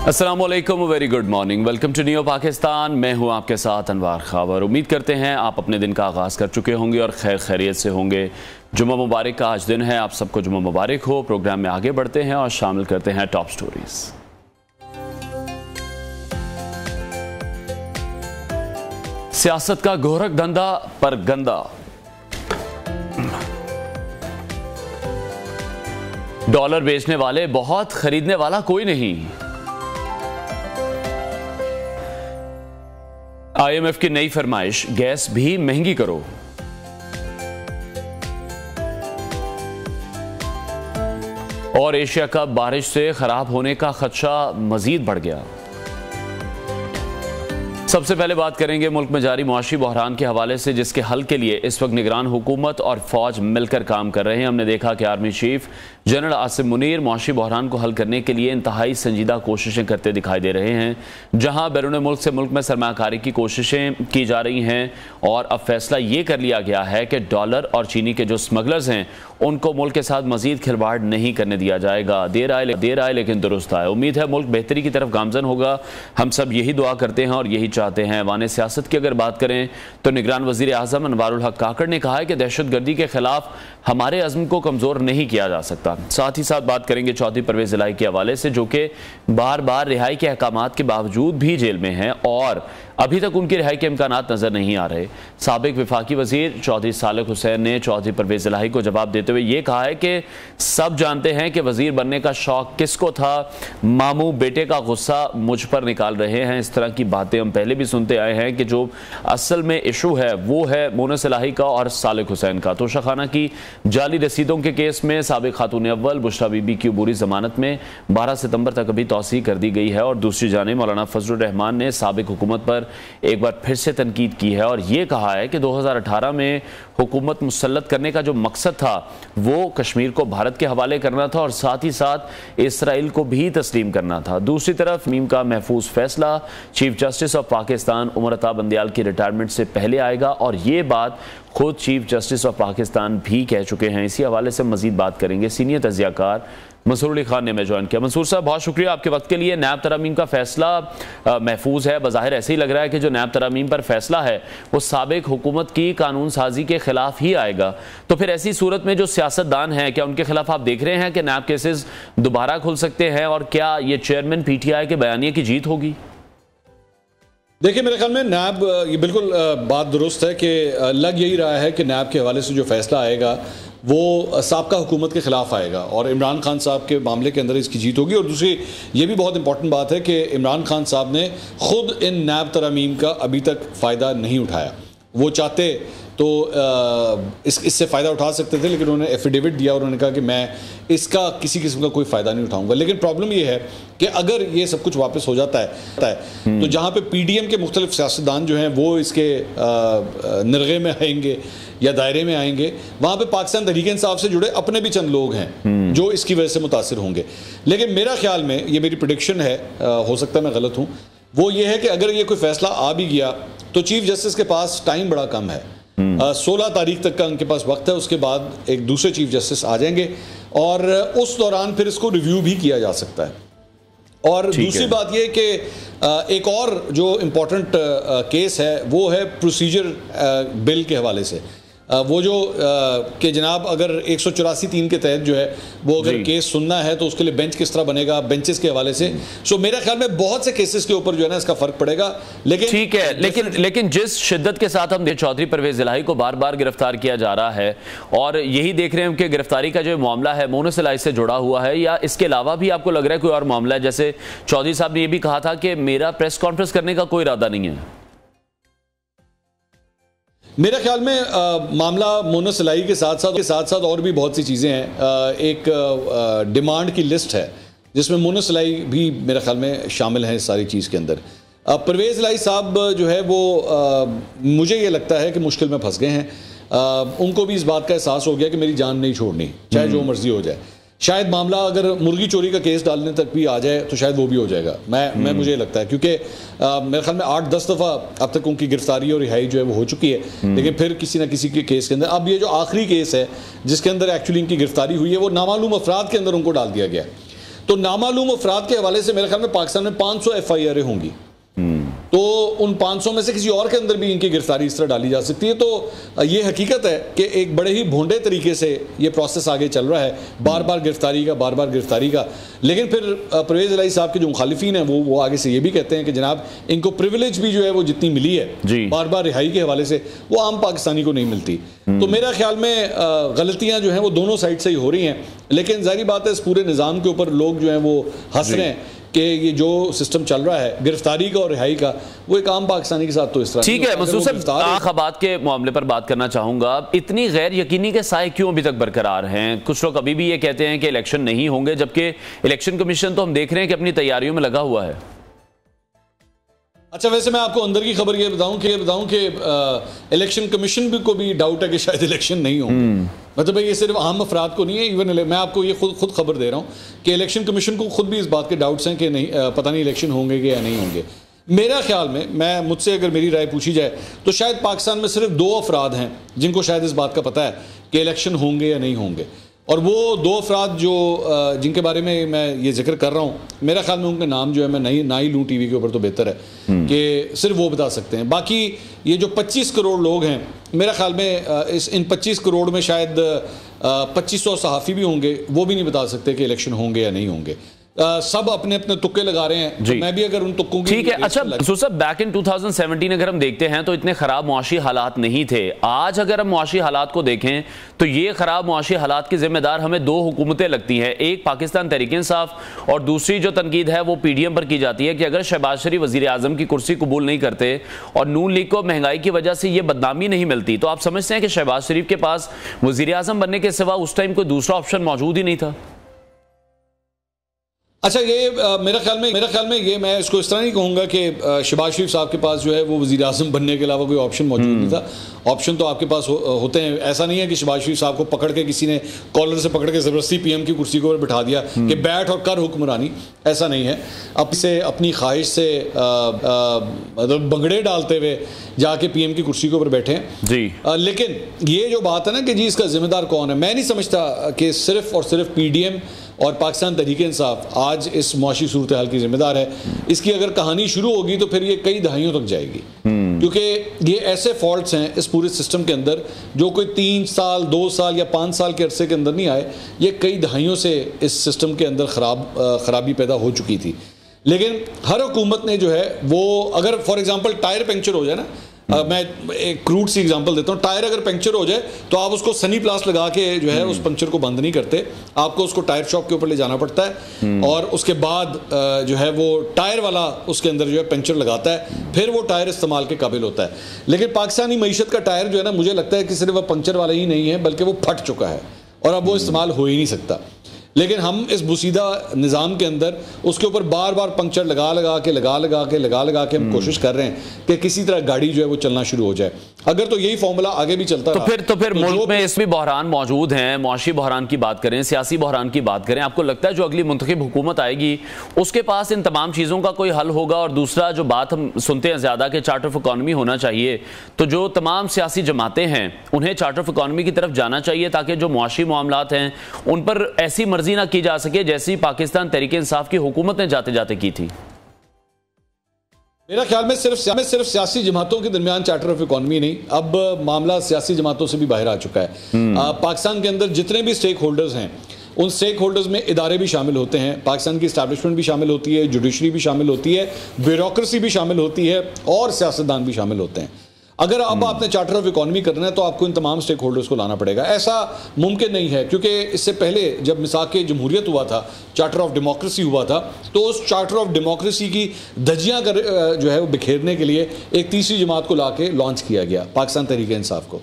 अस्सलामुअलैकुम, very good morning, welcome to new Pakistan. मैं हूं आपके साथ अनवार खावर। उम्मीद करते हैं आप अपने दिन का आगाज़ कर चुके होंगे और खैर खैरियत से होंगे। जुम्मा मुबारक का आज दिन है, आप सबको जुम्मा मुबारक हो। प्रोग्राम में आगे बढ़ते हैं और शामिल करते हैं टॉप स्टोरीज। सियासत का गोरख धंधा पर गंदा, डॉलर बेचने वाले बहुत, खरीदने वाला कोई नहीं। IMF की नई फरमाइश, गैस भी महंगी करो। और एशिया कप बारिश से खराब होने का खदशा मजीद बढ़ गया। सबसे पहले बात करेंगे मुल्क में जारी मुआशी बहरान के हवाले से, जिसके हल के लिए इस वक्त निगरान हुकूमत और फौज मिलकर काम कर रहे हैं। हमने देखा कि army chief general Asim Munir मुआशी बहरान को हल करने के लिए इंतहाई संजीदा कोशिशें करते दिखाई दे रहे हैं। जहां बैरून मुल्क से मुल्क में सरमायाकारी की कोशिशें की जा रही हैं और अब फैसला ये कर लिया गया है कि डॉलर और चीनी के जो स्मगलर्स हैं उनको मुल्क के साथ मजीद खिलवाड़ नहीं करने दिया जाएगा। देर आए लेकिन दुरुस्त आए। उम्मीद है मुल्क बेहतरी की तरफ गामजन होगा। हम सब यही दुआ करते हैं और यही चाहते हैं। वाने सियासत की अगर बात करें तो निगरान वजीर आजम अनवारुल हक काकड़ ने कहा है कि दहशतगर्दी के खिलाफ हमारे अज़्म को कमजोर नहीं किया जा सकता। साथ ही साथ बात करेंगे चौधरी परवेज इलाही के हवाले से, जो कि बार बार रिहाई के अहकामात के बावजूद भी जेल में हैं और अभी तक उनकी रिहाई के इम्कानात नजर नहीं आ रहे। साबिक विफाकी वजीर चौधरी सालिक हुसैन ने चौधरी परवेज इलाही को जवाब देते हुए यह कहा है कि सब जानते हैं कि वजीर बनने का शौक किसको था, मामू बेटे का गुस्सा मुझ पर निकाल रहे हैं। इस तरह की बातें हम पहले भी सुनते आए हैं कि जो असल में इशू है वो है मोनस इलाही का और सालिक हुसैन का। तोशाखाना की जाली रसीदों के केस में साबिक खातून अव्वल बुशरा बीबी की अबूरी जमानत में 12 सितंबर तक अभी तौसीह कर दी गई है। और दूसरी जानिब मौलाना फजलुर रहमान ने साबिक हुकूमत पर एक बार फिर से तनकीद की है और ये कहा है कि 2018 में हुकूमत मुसल्लत करने का जो मकसद था वो कश्मीर को भारत के हवाले करना था और साथ ही साथ इसराइल को भी तस्लीम करना था। दूसरी तरफ मीम का महफूज फैसला chief justice of Pakistan Umar Ata Bandial की रिटायरमेंट से पहले आएगा और ये बात खुद चीफ जस्टिस ऑफ पाकिस्तान भी कह चुके हैं। इसी हवाले से मजीद बात करेंगे। सीनियर तजियाकार मंसूर अली खान ने मैं ज्वाइन किया। मंसूर साहब, बहुत शुक्रिया आपके वक्त के लिए। नैब तरामीम का फैसला महफूज है, बज़ाहिर ऐसे ही लग रहा है कि जो नैब तरामीम पर फैसला है वो साबिक हुकूमत की कानून साजी के खिलाफ ही आएगा। तो फिर ऐसी सूरत में जो सियासतदान हैं, क्या उनके खिलाफ आप देख रहे हैं कि नैब केसेस दोबारा खुल सकते हैं और क्या ये चेयरमैन PTI के बयानिए की जीत होगी? देखिए, मेरे ख्याल में नैब, ये बिल्कुल बात दुरुस्त है कि लग यही रहा है कि नैब के हवाले से जो फैसला आएगा वो साबका हुकूमत के ख़िलाफ़ आएगा और इमरान खान साहब के मामले के अंदर इसकी जीत होगी। और दूसरी ये भी बहुत इंपॉर्टेंट बात है कि इमरान खान साहब ने ख़ुद इन नैब तरामीम का अभी तक फ़ायदा नहीं उठाया। वो चाहते तो इससे फ़ायदा उठा सकते थे, लेकिन उन्होंने एफिडेविट दिया और उन्होंने कहा कि मैं इसका किसी किस्म का कोई फ़ायदा नहीं उठाऊंगा। लेकिन प्रॉब्लम ये है कि अगर ये सब कुछ वापस हो जाता है तो जहाँ पे PDM के मुख्तलिफ सियासतदान जो हैं वो इसके निर्गे में आएंगे या दायरे में आएंगे, वहाँ पे पाकिस्तान तहरीक इंसाफ से जुड़े अपने भी चंद लोग हैं जो इसकी वजह से मुतासिर होंगे। लेकिन मेरा ख्याल में, ये मेरी प्रेडिक्शन है, हो सकता है मैं गलत हूँ, वो ये है कि अगर ये कोई फैसला आ भी गया तो चीफ जस्टिस के पास टाइम बड़ा कम है। 16 तारीख तक का उनके पास वक्त है। उसके बाद एक दूसरे चीफ जस्टिस आ जाएंगे और उस दौरान फिर इसको रिव्यू भी किया जा सकता है। और दूसरी बात यह कि एक और जो इम्पोर्टेंट केस है वो है प्रोसीजर बिल के हवाले से। वो जो कि जनाब अगर 184(3) के तहत जो है वो अगर केस सुनना है तो उसके लिए बेंच किस तरह बनेगा, बेंचेस के हवाले से। सो मेरा ख्याल में बहुत से केसेस के ऊपर जो है ना इसका फर्क पड़ेगा। लेकिन ठीक है, लेकिन जिस शिद्दत के साथ हम चौधरी परवेज इलाही को बार बार गिरफ्तार किया जा रहा है और यही देख रहे हैं कि गिरफ्तारी का जो मामला है मोनस इलाही से जुड़ा हुआ है, या इसके अलावा भी आपको लग रहा है कोई और मामला है? जैसे चौधरी साहब ने यह भी कहा था कि मेरा प्रेस कॉन्फ्रेंस करने का कोई इरादा नहीं है। मेरे ख्याल में मामला मोनस इलाही के साथ साथ और भी बहुत सी चीज़ें हैं। एक डिमांड की लिस्ट है जिसमें मोनस इलाही भी मेरे ख्याल में शामिल हैं इस सारी चीज़ के अंदर। परवेज़ इलाही साहब जो है वो मुझे ये लगता है कि मुश्किल में फंस गए हैं। उनको भी इस बात का एहसास हो गया कि मेरी जान नहीं छोड़नी, चाहे जो मर्जी हो जाए। शायद मामला अगर मुर्गी चोरी का केस डालने तक भी आ जाए तो शायद वो भी हो जाएगा। मुझे लगता है, क्योंकि मेरे ख्याल में 8-10 दफ़ा अब तक उनकी गिरफ्तारी और रिहाई जो है वो हो चुकी है। लेकिन फिर किसी ना किसी के केस के अंदर, अब ये जो आखिरी केस है जिसके अंदर एक्चुअली इनकी गिरफ्तारी हुई है वो नामालूम अफराद के अंदर उनको डाल दिया गया। तो नामालूम अफराद के हवाले से मेरे ख्याल में पाकिस्तान में 500 FIR होंगी। तो उन 500 में से किसी और के अंदर भी इनकी गिरफ्तारी इस तरह डाली जा सकती है। तो ये हकीकत है कि एक बड़े ही भोंडे तरीके से ये प्रोसेस आगे चल रहा है, बार बार गिरफ्तारी का। लेकिन फिर परवेज़ इलाही साहब के जो मुखालिफिन हैं वो आगे से ये भी कहते हैं कि जनाब इनको प्रिविलेज भी जो है वो जितनी मिली है बार बार रिहाई के हवाले से, वो आम पाकिस्तानी को नहीं मिलती। तो मेरा ख्याल में गलतियाँ जो हैं वो दोनों साइड से ही हो रही हैं। लेकिन जाहिर बात है इस पूरे निज़ाम के ऊपर लोग जो हैं वो हंस रहे हैं कि ये जो सिस्टम चल रहा है गिरफ्तारी का और रिहाई का, वो एक आम पाकिस्तानी के साथ तो इस तरह ठीक है। मसूद साहब, इंतखाबात के मामले पर बात करना चाहूंगा। इतनी गैर यकीनी के साए क्यों अभी तक बरकरार हैं? कुछ लोग अभी भी ये कहते हैं कि इलेक्शन नहीं होंगे, जबकि इलेक्शन कमीशन तो हम देख रहे हैं कि अपनी तैयारियों में लगा हुआ है। अच्छा, वैसे मैं आपको अंदर की खबर ये बताऊं कि इलेक्शन कमीशन को भी डाउट है कि शायद इलेक्शन नहीं होंगे। मतलब ये सिर्फ आम अफराद को नहीं है, इवन मैं आपको ये खुद खबर दे रहा हूं कि इलेक्शन कमीशन को खुद भी इस बात के डाउट्स हैं कि नहीं, पता नहीं इलेक्शन होंगे या नहीं होंगे। मेरा ख्याल में मुझसे अगर मेरी राय पूछी जाए तो शायद पाकिस्तान में सिर्फ 2 अफराद हैं जिनको शायद इस बात का पता है कि इलेक्शन होंगे या नहीं होंगे, और वो 2 अफराद जो जिनके बारे में मैं ये जिक्र कर रहा हूँ, मेरा ख्याल में उनके नाम जो है मैं ना ही लूँ टीवी के ऊपर, तो बेहतर है कि सिर्फ वो बता सकते हैं। बाकी ये जो 25 करोड़ लोग हैं, मेरा ख्याल में इन 25 करोड़ में शायद 2500 सहाफ़ी भी होंगे, वो भी नहीं बता सकते कि इलेक्शन होंगे या नहीं होंगे। सब अपने अपने तुक्के लगा रहे हैं, तो मैं भी अगर उन तुक्कों की, ठीक है। अच्छा सर, बैक इन 2017 अगर हम देखते हैं तो इतने खराब मुआशी हालात नहीं थे। आज अगर हम मुआशी हालात को देखें तो ये खराब मुआशी हालात की जिम्मेदार हमें 2 हुकूमतें लगती हैं। एक पाकिस्तान तहरीक इंसाफ, और दूसरी जो तनकीद है वो PDM पर की जाती है कि अगर शहबाज शरीफ वजीर आजम की कुर्सी कबूल नहीं करते और नून लीग को महंगाई की वजह से ये बदनामी नहीं मिलती, तो आप समझते हैं कि शहबाज शरीफ के पास वजीर आजम बनने के सिवा उस टाइम कोई दूसरा ऑप्शन मौजूद ही नहीं था। अच्छा, ये मेरा ख्याल में ये मैं इसको इस तरह नहीं कहूँगा कि शहबाज शरीफ साहब के पास जो है वो वज़ीर आज़म बनने के अलावा कोई ऑप्शन मौजूद नहीं था। ऑप्शन तो आपके पास होते हैं। ऐसा नहीं है कि शहबाज शरीफ साहब को पकड़ के किसी ने कॉलर से पकड़ के ज़बरदस्ती PM की कुर्सी को बिठा दिया कि बैठ और कर हुक्मरानी, ऐसा नहीं है। अब से अपनी ख्वाहिश से मतलब बंगड़े डालते हुए जाके PM की कुर्सी के ऊपर बैठे हैं जी। लेकिन ये जो बात है ना कि जी इसका जिम्मेदार कौन है, मैं नहीं समझता कि सिर्फ और सिर्फ PDM और पाकिस्तान तहरीक इंसाफ आज इस मुआशी सूरत हाल की जिम्मेदार है। इसकी अगर कहानी शुरू होगी तो फिर ये कई दहाइयों तक जाएगी, क्योंकि ये ऐसे फॉल्ट्स हैं इस पूरे सिस्टम के अंदर जो कोई 3 साल 2 साल या 5 साल के अरसे के अंदर नहीं आए। ये कई दहाइयों से इस सिस्टम के अंदर खराबी पैदा हो चुकी थी। लेकिन हर हुकूमत ने जो है वो, अगर फॉर एग्जांपल टायर पंक्चर हो जाए ना, मैं एक क्रूड सी एग्जांपल देता हूँ, टायर अगर पंक्चर हो जाए तो आप उसको सनी प्लास्ट लगा के जो है उस पंक्चर को बंद नहीं करते, आपको उसको टायर शॉप के ऊपर ले जाना पड़ता है और उसके बाद जो है वो टायर वाला उसके अंदर जो है पंक्चर लगाता है, फिर वो टायर इस्तेमाल के काबिल होता है। लेकिन पाकिस्तानी मईशत का टायर जो है ना, मुझे लगता है कि सिर्फ वह पंक्चर वाला ही नहीं है बल्कि वो फट चुका है और अब वो इस्तेमाल हो ही नहीं सकता। लेकिन हम इस बुसीदा निज़ाम के अंदर उसके ऊपर बार बार पंक्चर लगा के हम कोशिश कर रहे हैं कि किसी तरह गाड़ी जो है वो चलना शुरू हो जाए। अगर तो यही फॉर्मूला आगे भी चलता तो फिर मुल्क में इसमें बहरान मौजूद हैं। मुआशी बहरान की बात करें, सियासी बहरान की बात करें, आपको लगता है जो अगली मुंतखब हुकूमत आएगी उसके पास इन तमाम चीज़ों का कोई हल होगा? और दूसरा जो बात हम सुनते हैं ज़्यादा कि चार्टर ऑफ इकॉनमी होना चाहिए, तो जो तमाम सियासी जमातें हैं उन्हें चार्टर ऑफ इकॉनमी की तरफ जाना चाहिए ताकि जो मुआशी मामलात हैं उन पर ऐसी मर्जी ना की जा सके जैसी पाकिस्तान तहरीक इंसाफ की हुकूमत ने जाते जाते की थी। मेरा ख्याल में सिर्फ सियासी जमातों के दरमियान चार्टर ऑफ इकॉनमी नहीं, अब मामला सियासी जमातों से भी बाहर आ चुका है। पाकिस्तान के अंदर जितने भी स्टेक होल्डर्स हैं उन स्टेक होल्डर्स में इदारे भी शामिल होते हैं, पाकिस्तान की इस्टेब्लिशमेंट भी शामिल होती है, जुडिशरी भी शामिल होती है, ब्यूरोक्रेसी भी शामिल होती है और सियासतदान भी शामिल होते हैं। अगर अब आपने चार्टर ऑफ इकॉनमी करना है तो आपको इन तमाम स्टेक होल्डर्स को लाना पड़ेगा। ऐसा मुमकिन नहीं है क्योंकि इससे पहले जब मिसाक जमहूरियत हुआ था, चार्टर ऑफ डेमोक्रेसी हुआ था, तो उस चार्टर ऑफ डेमोक्रेसी की धज्जियां जो है वो बिखेरने के लिए एक तीसरी जमात को लाके लॉन्च किया गया, पाकिस्तान तहरीक इंसाफ को।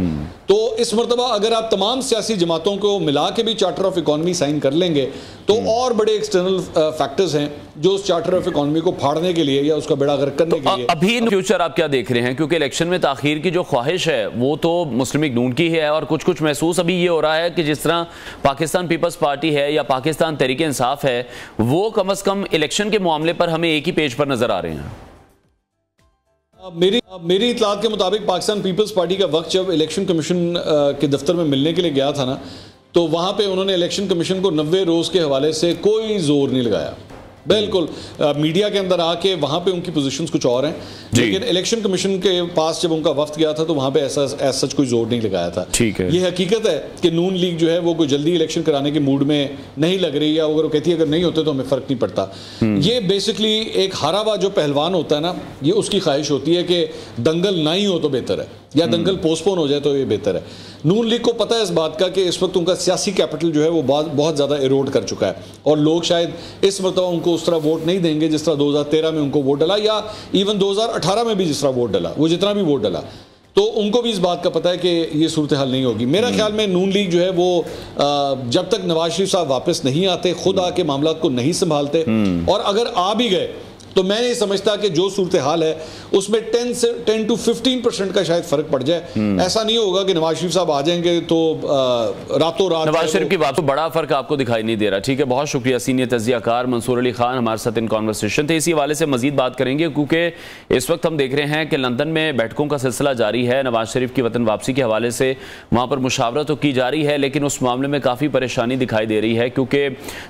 तो इस मरतबा अगर आप तमाम सियासी जमातों को मिला के भी चार्टर ऑफ इकॉनमी साइन कर लेंगे तो और बड़े एक्सटर्नल फैक्टर्स हैं जो उस चार्टर ऑफ इकॉनमी को फाड़ने के लिए या उसका बेड़ा गर्क करने के लिए। अभी इन फ्यूचर आप क्या देख रहे हैं? क्योंकि इलेक्शन में ताखीर की जो ख्वाहिश है वो तो मुस्लिम लीग नून की है और कुछ महसूस अभी ये हो रहा है कि जिस तरह पाकिस्तान पीपल्स पार्टी है या पाकिस्तान तहरीक इंसाफ है वो कम अज कम इलेक्शन के मामले पर हमें एक ही पेज पर नजर आ रहे हैं। मेरी इतलात के मुताबिक पाकिस्तान पीपल्स पार्टी का वक्त जब इलेक्शन कमीशन के दफ्तर में मिलने के लिए गया था ना, तो वहाँ पे उन्होंने इलेक्शन कमीशन को 90 रोज़ के हवाले से कोई जोर नहीं लगाया। बिल्कुल मीडिया के अंदर आके वहाँ पे उनकी पोजीशंस कुछ और हैं, लेकिन इलेक्शन कमीशन के पास जब उनका वफ्द गया था तो वहाँ पे ऐसा सच कोई जोर नहीं लगाया था। ठीक है, ये हकीकत है कि नून लीग जो है वो कोई जल्दी इलेक्शन कराने के मूड में नहीं लग रही, या अगर वो कहती है अगर नहीं होते तो हमें फ़र्क नहीं पड़ता। ये बेसिकली एक हारा हुआ जो पहलवान होता है ना, ये उसकी ख्वाहिश होती है कि दंगल ना ही हो तो बेहतर है, या दंगल पोस्टपोन हो जाए तो ये बेहतर है। नून लीग को पता है इस बात का कि इस वक्त उनका सियासी कैपिटल जो है वो बहुत ज़्यादा इरोड कर चुका है, और लोग शायद इस मरतबा उनको उस तरह वोट नहीं देंगे जिस तरह 2013 में उनको वोट डला, या इवन 2018 में भी जिस तरह वोट डला, वो जितना भी वोट डला, तो उनको भी इस बात का पता है कि ये सूरत हाल नहीं होगी। मेरा ख्याल में नून लीग जो है वो जब तक नवाज शरीफ साहब वापस नहीं आते, खुद आके मामला को नहीं संभालते, और अगर आ भी गए तो मैं नहीं समझता कि जो सूरत हाल है उसमें 10 to 15% का शायद फर्क पड़ जाए। ऐसा नहीं होगा कि नवाज शरीफ साहब आ जाएंगे तो रातों रात नवाज शरीफ की बात, तो बड़ा फर्क आपको दिखाई नहीं दे रहा। ठीक है, बहुत शुक्रिया। सीनियर तज्जियाकार मंसूर अली खान हमारे साथ इन कॉन्वर्सेशन थे। इसी हवाले से मजीद बात करेंगे, क्योंकि इस वक्त हम देख रहे हैं कि लंदन में बैठकों का सिलसिला जारी है। नवाज शरीफ की वतन वापसी के हवाले से वहाँ पर मुशावरत तो की जा रही है, लेकिन उस मामले में काफ़ी परेशानी दिखाई दे रही है, क्योंकि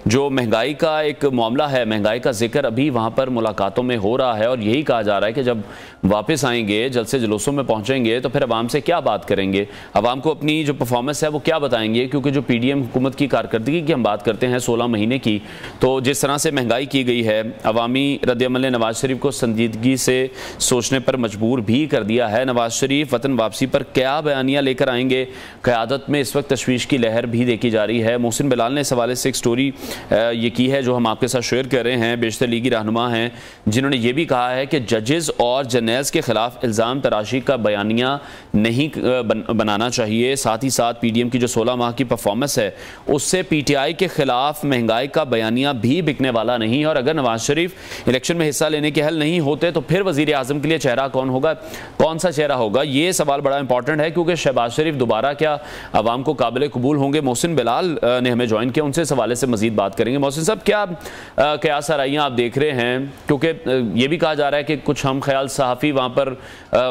जो महंगाई का एक मामला है, महंगाई का जिक्र अभी वहाँ पर मुलाकातों में हो रहा है, और यही कहा जा रहा है कि जब वापस आएंगे, जलसे जुलूसों में पहुंचेंगे, तो फिर अवाम से क्या बात करेंगे, अवाम को अपनी जो परफॉर्मेंस है वो क्या बताएंगे। क्योंकि जो पीडीएम हुकूमत की कारकर्दगी की हम बात करते हैं 16 महीने की, तो जिस तरह से महंगाई की गई है, अवामी रद्द-ए-अमल ने नवाज शरीफ को संजीदगी से सोचने पर मजबूर भी कर दिया है। नवाज शरीफ वतन वापसी पर क्या बयानियां लेकर आएंगे, क़यादत में इस वक्त तशवीश की लहर भी देखी जा रही है। मोहसिन बिलाल ने इस हवाले से एक स्टोरी ये की है जो हम आपके साथ शेयर कर रहे हैं। बेशतर लीगी रहनुमा हैं जिन्होंने ये भी कहा है कि जजेस और जर्नल्स के खिलाफ इल्ज़ाम तराशी का बयानिया नहीं बनाना चाहिए। साथ ही साथ पीडीएम की जो 16 माह की परफॉर्मेंस है उससे पीटीआई के खिलाफ महंगाई का बयानिया भी बिकने वाला नहीं, और अगर नवाज शरीफ इलेक्शन में हिस्सा लेने के हल नहीं होते तो फिर वजीर आजम के लिए चेहरा कौन होगा, कौन सा चेहरा होगा, ये सवाल बड़ा इंपॉर्टेंट है। क्योंकि शहबाज शरीफ दोबारा क्या अवाम को काबिल कबूल होंगे। मोहसिन बिलाल ने हमें ज्वाइन किया, उनसे इस हवाले से मजीद बात करेंगे। मोहसिन साहब, क्या सराहियाँ आप देख रहे हैं, क्योंकि ये भी कहा जा रहा है कि कुछ हम ख्याल सहाफ़ी वहाँ पर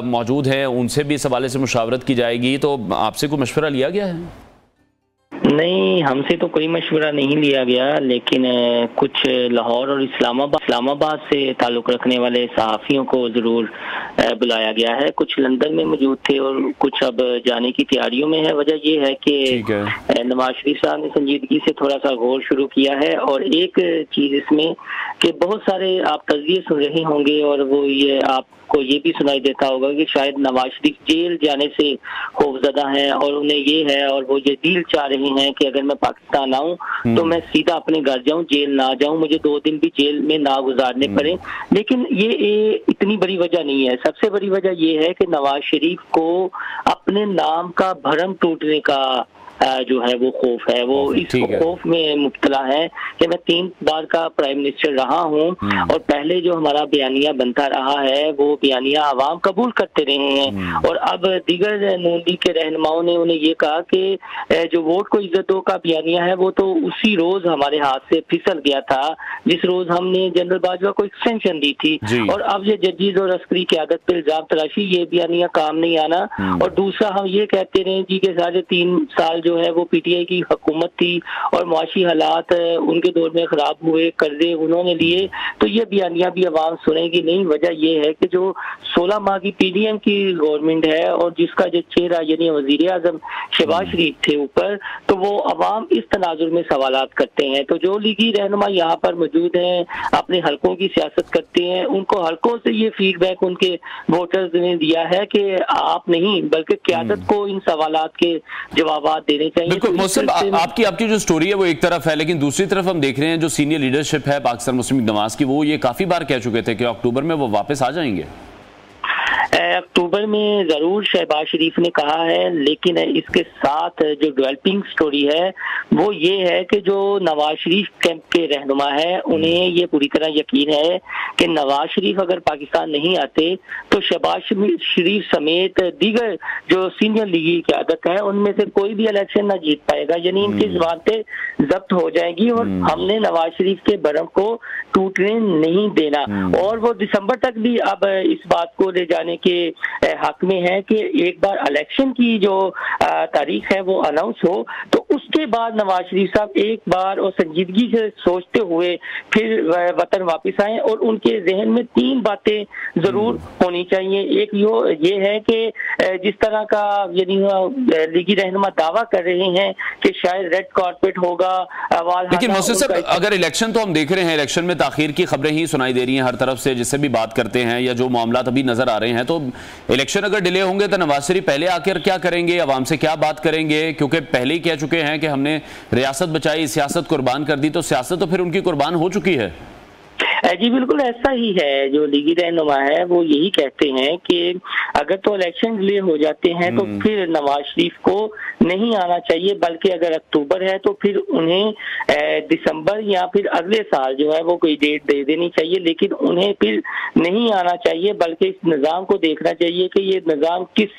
मौजूद हैं, उनसे भी इस हवाले से मुशावरत की जाएगी, तो आपसे कोई मशवरा लिया गया है? नहीं, हमसे तो कोई मशवरा नहीं लिया गया, लेकिन कुछ लाहौर और इस्लामाबाद से ताल्लुक़ रखने वाले सहाफ़ियों को ज़रूर बुलाया गया है। कुछ लंदन में मौजूद थे और कुछ अब जाने की तैयारियों में है। वजह यह है कि नवाज शरीफ साहब ने संजीदगी से थोड़ा सा गौर शुरू किया है, और एक चीज़ इसमें कि बहुत सारे आप तज़किये सुन रहे होंगे और वो ये आपको ये भी सुनाई देता होगा कि शायद नवाज शरीफ जेल जाने से खौफजदा हैं, और उन्हें ये है और वो ये डील चाह रहे हैं कि अगर मैं पाकिस्तान आऊं तो मैं सीधा अपने घर जाऊं, जेल ना जाऊं, मुझे 2 दिन भी जेल में ना गुजारने पड़े। लेकिन ये इतनी बड़ी वजह नहीं है। सबसे बड़ी वजह ये है कि नवाज शरीफ को अपने नाम का भरम टूटने का जो है वो खौफ है, वो इस खौफ में मुब्तला है कि मैं 3 बार का प्राइम मिनिस्टर रहा हूं, और पहले जो हमारा बयानिया बनता रहा है वो बयानिया आवाम कबूल करते रहे हैं, और अब दीगर नून लीग के रहनुमाओं ने उन्हें ये कहा कि जो वोट को इज्जत दो का बयानिया है वो तो उसी रोज हमारे हाथ से फिसल गया था जिस रोज हमने जनरल बाजवा को एक्सटेंशन दी थी, और अब ये जजेस और अस्करी क़यादत पे इल्जाम तराशी, ये बयानिया काम नहीं आना। और दूसरा हम ये कहते रहे जी के 3.5 साल जो है वो पीटीआई की हुकूमत थी और मुआशी हालात उनके दौर में खराब हुए, कर्जे उन्होंने लिए, तो ये बयानिया भी आवाम सुनेगी नहीं। वजह ये है कि जो 16 माह की पीडीएम की गवर्नमेंट है और जिसका जो चेहरा यानी वजीर आजम शहबाज शरीफ थे ऊपर, तो वो अवाम इस तनाजुर में सवालात करते हैं। तो जो लीगी रहनुमा यहाँ पर मौजूद हैं, अपने हलकों की सियासत करते हैं, उनको हलकों से ये फीडबैक उनके वोटर्स ने दिया है कि आप नहीं बल्कि क़यादत को इन सवालात के जवाब देने चाहिए। बिल्कुल मोहसिन, आपकी जो स्टोरी है वो एक तरफ है, लेकिन दूसरी तरफ हम देख रहे हैं जो सीनियर लीडरशिप है पाकिस्तान मुस्लिम लीग नवाज की, वो ये काफी बार कह चुके थे कि अक्टूबर में वो वापस आ जाएंगे। अक्टूबर में जरूर शहबाज शरीफ ने कहा है, लेकिन इसके साथ जो डेवलपिंग स्टोरी है वो ये है कि जो नवाज शरीफ कैंप के रहनुमा है उन्हें ये पूरी तरह यकीन है कि नवाज शरीफ अगर पाकिस्तान नहीं आते तो शहबाज शरीफ समेत दीगर जो सीनियर लीगी क़यादत है उनमें से कोई भी इलेक्शन ना जीत पाएगा, यानी इनकी ज़बातें जब्त हो जाएगी, और हमने नवाज शरीफ के भरम को टूटने नहीं देना। और वो दिसंबर तक भी अब इस बात को ले जाने के हक में है कि एक बार इलेक्शन की जो तारीख है वो अनाउंस हो तो उसके बाद नवाज शरीफ साहब एक बार और संजीदगी से सोचते हुए फिर वतन वापस आए और उनके जहन में 3 बातें जरूर होनी चाहिए। एक ये है कि जिस तरह का यानी लीगी रहनुमा दावा कर रहे हैं कि शायद रेड कारपेट होगा, लेकिन मोहसिन साहब अगर इलेक्शन तो हम देख रहे हैं, इलेक्शन में ताखीर की खबरें ही सुनाई दे रही हैं हर तरफ से, जिससे भी बात करते हैं या जो मामला अभी नजर आ रहे हैं, तो इलेक्शन अगर डिले होंगे तो नवाज शरीफ पहले आकर क्या करेंगे, अवाम से क्या बात करेंगे? क्योंकि पहले ही कह चुके हैं कि हमने रियासत बचाई, सियासत कुर्बान कर दी, तो सियासत तो फिर उनकी कुर्बान हो चुकी है। जी बिल्कुल ऐसा ही है। जो लीगी रहनुमा है वो यही कहते हैं कि अगर तो इलेक्शन डिले हो जाते हैं तो फिर नवाज शरीफ को नहीं आना चाहिए, बल्कि अगर अक्टूबर है तो फिर उन्हें दिसंबर या फिर अगले साल जो है वो कोई डेट दे देनी चाहिए, लेकिन उन्हें फिर नहीं आना चाहिए, बल्कि इस निज़ाम को देखना चाहिए कि ये निज़ाम किस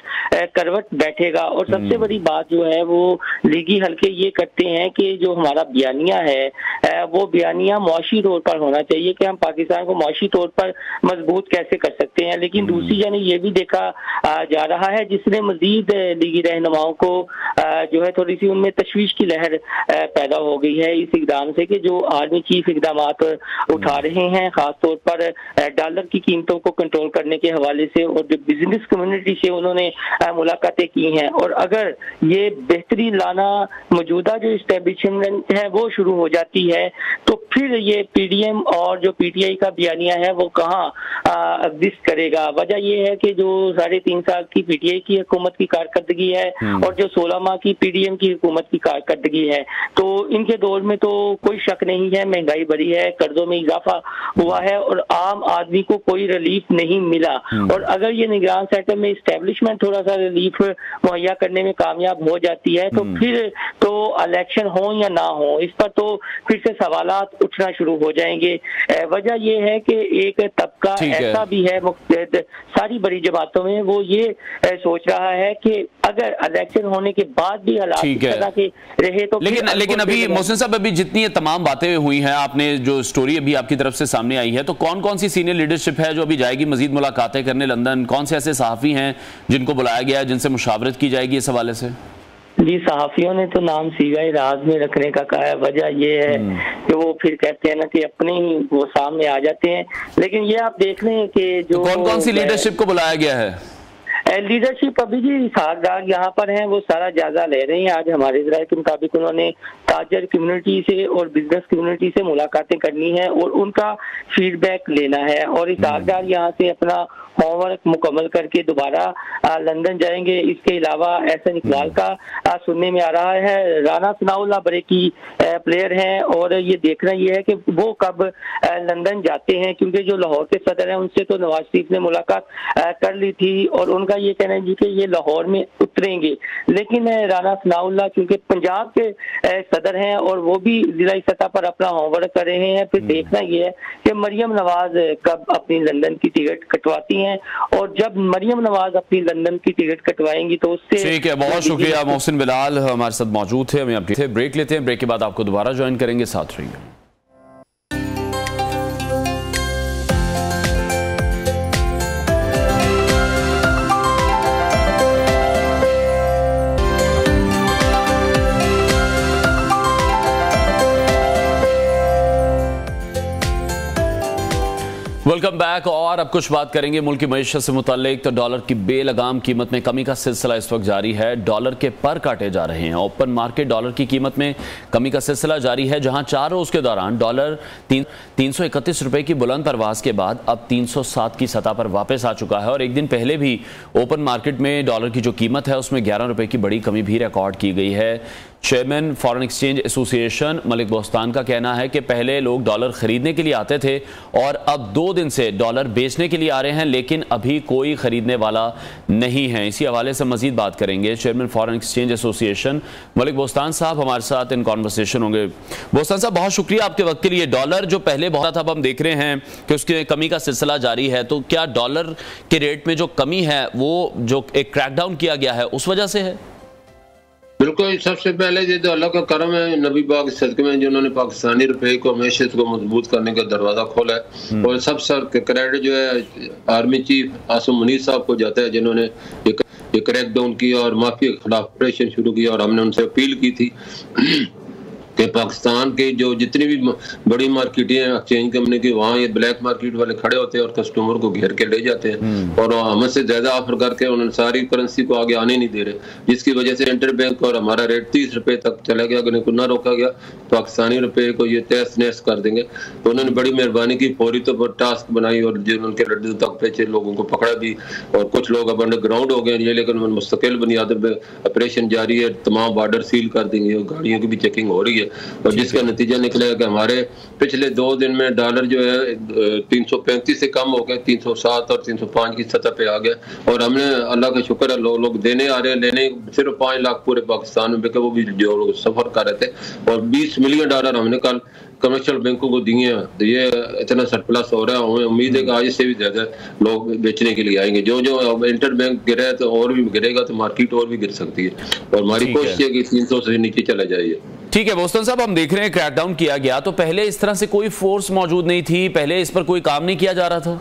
करवट बैठेगा। और सबसे बड़ी बात जो है वो लीगी हल्के ये करते हैं कि जो हमारा बयानिया है वो बयानिया मुआशी तौर पर होना चाहिए कि हम पाकिस्तान को मुआशी तौर पर मजबूत कैसे कर सकते हैं। लेकिन दूसरी जाने ये भी देखा जा रहा है, जिसने मजीद लीगी रहनुमाओं को जो है थोड़ी सी उनमें तशवीश की लहर पैदा हो गई है इस इकदाम से कि जो आर्मी चीफ इकदाम उठा रहे हैं, खासतौर पर डॉलर की कीमतों को कंट्रोल करने के हवाले से, और जो बिजनेस कम्युनिटी से उन्होंने मुलाकातें की हैं। और अगर ये बेहतरी लाना मौजूदा जो इस्टेब्लिशमेंट है वो शुरू हो जाती है तो फिर ये पीडीएम और जो पीटीआई का बयानिया है वो कहाँ एग्जिस्ट करेगा। वजह ये है कि जो 3.5 साल की पीटीआई की हुकूमत की कारकर्दगी है और जो 16 माह की पीडीएम की हुकूमत की कारकर्दगी है, तो इनके दौर में तो कोई शक नहीं है महंगाई बढ़ी है, कर्जों में इजाफा हुआ है और आम आदमी को कोई रिलीफ नहीं मिला। और अगर ये निगरान सेक्टर में इस्टेब्लिशमेंट थोड़ा सा रिलीफ मुहैया करने में कामयाब हो जाती है तो फिर तो इलेक्शन हो या ना हो, इस पर तो फिर से सवालात उठना शुरू हो जाएंगे। वजह यह है कि एक तबका ऐसा भी है सारी बड़ी जमातों में, वो ये सोच रहा है कि अगर इलेक्शन होने के बाद भी हालात इस तरह के रहे तो लेकिन अभी मोहसिन साहब अभी जितनी ये तमाम बातें हुई हैं, आपने जो स्टोरी अभी आपकी तरफ से सामने आई है, तो कौन कौन सी सीनियर लीडरशिप है जो अभी जाएगी मजीद मुलाकातें करने लंदन? कौन से ऐसे सहाफी हैं जिनको बुलाया गया है, जिनसे मुशावरत की जाएगी इस हवाले से? जी सहाफियों ने तो नाम सीवाई राज में रखने का कहा है। वजह ये है कि वो फिर कहते हैं ना कि अपने ही वो सामने आ जाते हैं। लेकिन ये आप देख लें कि जो कौन कौन सी लीडरशिप को बुलाया गया है? लीडरशिप अभी जी सागदार यहाँ पर हैं, वो सारा जायजा ले रहे हैं। आज हमारे ज़राए के मुताबिक उन्होंने ताजर कम्युनिटी से और बिजनेस कम्युनिटी से मुलाकातें करनी है और उनका फीडबैक लेना है। और इस सागदार यहाँ से अपना होमवर्क मुकम्मल करके दोबारा लंदन जाएंगे। इसके अलावा एहसन इकबाल का सुनने में आ रहा है, राना सनाउल्लाह बरेकी प्लेयर हैं और ये देखना ये है कि वो कब लंदन जाते हैं, क्योंकि जो लाहौर के सदर हैं उनसे तो नवाज शरीफ ने मुलाकात कर ली थी और उनका ये कहना है जी कि ये लाहौर में उतरेंगे। लेकिन राना सनाउल्लाह क्योंकि पंजाब के सदर हैं और वो भी जिलाई सतह पर अपना होमवर्क कर रहे हैं। फिर देखना ये है कि मरियम नवाज कब अपनी लंदन की टिकट कटवाती हैं, और जब मरियम नवाज अपनी लंदन की टिकट कटवाएंगी तो उससे ठीक है। बहुत शुक्रिया मोहसिन बिलाल हमारे साथ मौजूद थे। हमें अपनी ब्रेक लेते हैं, ब्रेक के बाद आपको दोबारा ज्वाइन करेंगे, साथ रहिए। Welcome back. और अब कुछ बात करेंगे मुल्क की मईशत से मुताल्लिक। तो डॉलर की बेलगाम कीमत में कमी का सिलसिला इस वक्त जारी है। डॉलर के पर काटे जा रहे हैं। ओपन मार्केट डॉलर की कीमत में कमी का सिलसिला जारी है, जहां 4 रोज के दौरान डॉलर 331 रुपए की बुलंद परवाज के बाद अब 307 की सतह पर वापस आ चुका है। और एक दिन पहले भी ओपन मार्केट में डॉलर की जो कीमत है उसमें 11 रुपए की बड़ी कमी भी रिकॉर्ड की गई है। Chairman foreign exchange association Malik Bostan का कहना है कि पहले लोग डॉलर खरीदने के लिए आते थे और अब 2 दिन से डॉलर बेचने के लिए आ रहे हैं, लेकिन अभी कोई खरीदने वाला नहीं है। इसी हवाले से मजीद बात करेंगे। Chairman foreign exchange association Malik Bostan साहब हमारे साथ इन कॉन्वर्सेशन होंगे। बोस्तान साहब बहुत शुक्रिया आपके वक्त के लिए। डॉलर जो पहले बहुत था, अब हम देख रहे हैं कि उसकी कमी का सिलसिला जारी है, तो क्या डॉलर के रेट में जो कमी है वो जो एक क्रैकडाउन किया गया है उस वजह से है? बिल्कुल। सबसे पहले ये तो अल्लाह का करम है, नबी पाक के सदक़े में जिन्होंने पाकिस्तानी रुपए को मैशत को मजबूत करने का दरवाज़ा खोला है। और सबसे क्रेडिट जो है आर्मी चीफ आसिम मुनीर साहब को जाता है, जिन्होंने ये क्रैकडाउन किया और माफिया के खिलाफ ऑपरेशन शुरू किया। और हमने उनसे अपील की थी कि पाकिस्तान के जो जितनी भी बड़ी मार्केटें हैं एक्सचेंज कंपनी की, वहाँ ये ब्लैक मार्केट वाले खड़े होते हैं और कस्टमर को घेर के ले जाते हैं और हमसे ज्यादा ऑफर करके उन्होंने सारी करेंसी को आगे आने नहीं दे रहे, जिसकी वजह से इंटर बैंक और हमारा रेट 30 रुपए तक चला गया। अगर इनको ना रोका गया पाकिस्तानी रुपए को ये तहस नहस कर देंगे। तो उन्होंने बड़ी मेहरबानी की, फौरी तौर पर टास्क बनाई और जो उनके लड्डू तक पे लोगों को पकड़ा भी और कुछ लोग अब अंडरग्राउंड हो गए ये, लेकिन मुस्तकिल बुनियाद पे ऑपरेशन जारी है। तमाम बॉर्डर सील कर देंगे और गाड़ियों की भी चेकिंग हो रही है और जिसका नतीजा निकलेगा कि हमारे पिछले 2 दिन में डॉलर जो है 335 से कम हो गए, 307 और 305 की सतह पे आ गया। और हमने अल्लाह का शुक्र है लोग देने आ रहे हैं, लेने सिर्फ 5 लाख पूरे पाकिस्तान में बिके, वो भी जो लोग सफर कर रहे थे। और 20 मिलियन डॉलर हमने कल कमर्शियल बैंकों को दिए हैं। तो ये इतना सरप्लस हो रहा है, हमें उम्मीद है कि आज से भी ज्यादा लोग बेचने के लिए आएंगे। जो जो इंटर बैंक गिरा है तो और भी गिरेगा तो मार्केट और भी गिर सकती है और हमारी कोशिश है कि 300 से नीचे चला जाए। ठीक है बोस्टन साहब, हम देख रहे हैं क्रैकडाउन किया गया, तो पहले इस तरह से कोई फोर्स मौजूद नहीं थी, पहले इस पर कोई काम नहीं किया जा रहा था?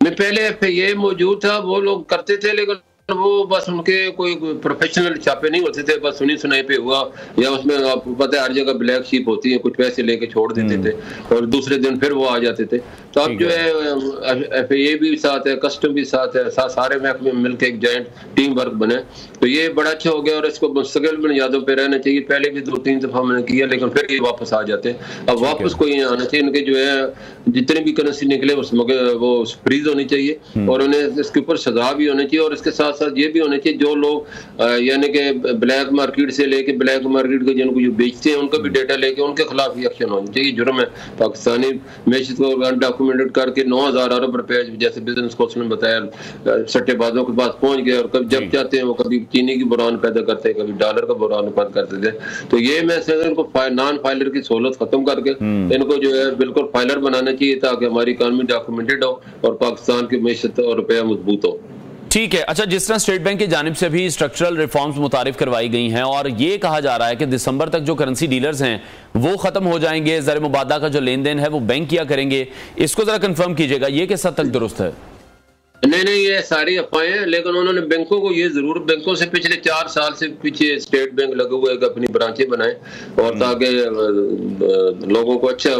पहले ये मौजूद था, वो लोग करते थे, लेकिन वो बस उनके कोई प्रोफेशनल छापे नहीं होते थे, बस सुनी सुनाई पे हुआ या उसमें आपको पता है हर जगह ब्लैक शीप होती है, कुछ पैसे लेके छोड़ देते थे और दूसरे दिन फिर वो आ जाते थे। तो अब जो है FAA भी साथ है, कस्टम भी साथ है, सारे महकमे मिलकर एक जॉइंट टीम वर्क बने, तो ये बड़ा अच्छा हो गया और इसको मुस्तकिल बुनियादों पे रहना चाहिए। पहले भी 2-3 दफा मैंने किया लेकिन फिर ये वापस आ जाते हैं। अब वापस कोई आना चाहिए, इनके जो है जितने भी करेंसी निकले वो फ्रीज होनी चाहिए और उन्हें इसके ऊपर सजा भी होनी चाहिए। और इसके साथ साथ ये भी होना चाहिए जो लोग यानी कि ब्लैक मार्केट से लेके ब्लैक मार्केट के जिनको जो बेचते हैं उनका भी डेटा लेके उनके खिलाफ एक्शन होना चाहिए। जुर्म है पाकिस्तानी मैशत को अनडॉक्यूमेंटेड करके 9000 अरब रुपए जैसे बिजनेस कोच ने बताया सट्टेबाजों के पास पहुंच गए और कभी जब चाहते हैं वो कभी चीनी की बुरान पैदा करते हैं, कभी डॉलर का बुरान पैदा करते थे। तो ये मैं इनको नॉन फाइलर की सहूलत खत्म करके इनको जो है बिल्कुल फाइलर बनाना चाहिए ताकि हमारी इकॉनमी डॉक्यूमेंटेड हो और पाकिस्तान की मैशत और रुपया मजबूत हो। ठीक है, अच्छा, जिस तरह स्टेट बैंक की जानिब से भी स्ट्रक्चरल रिफॉर्म्स मुतारिफ करवाई गई हैं और ये कहा जा रहा है कि दिसंबर तक जो करेंसी डीलर्स हैं वो खत्म हो जाएंगे, ज़र मुबादला का जो लेन देन है वो बैंक किया करेंगे, इसको जरा कंफर्म कीजिएगा, ये किस हद तक दुरुस्त है? नहीं, ये सारी अफवाहें हैं, लेकिन उन्होंने बैंकों को ये जरूर, बैंकों से पिछले 4 साल से पीछे स्टेट बैंक लगे हुए अपनी ब्रांचें बनाए और ताकि लोगों को अच्छा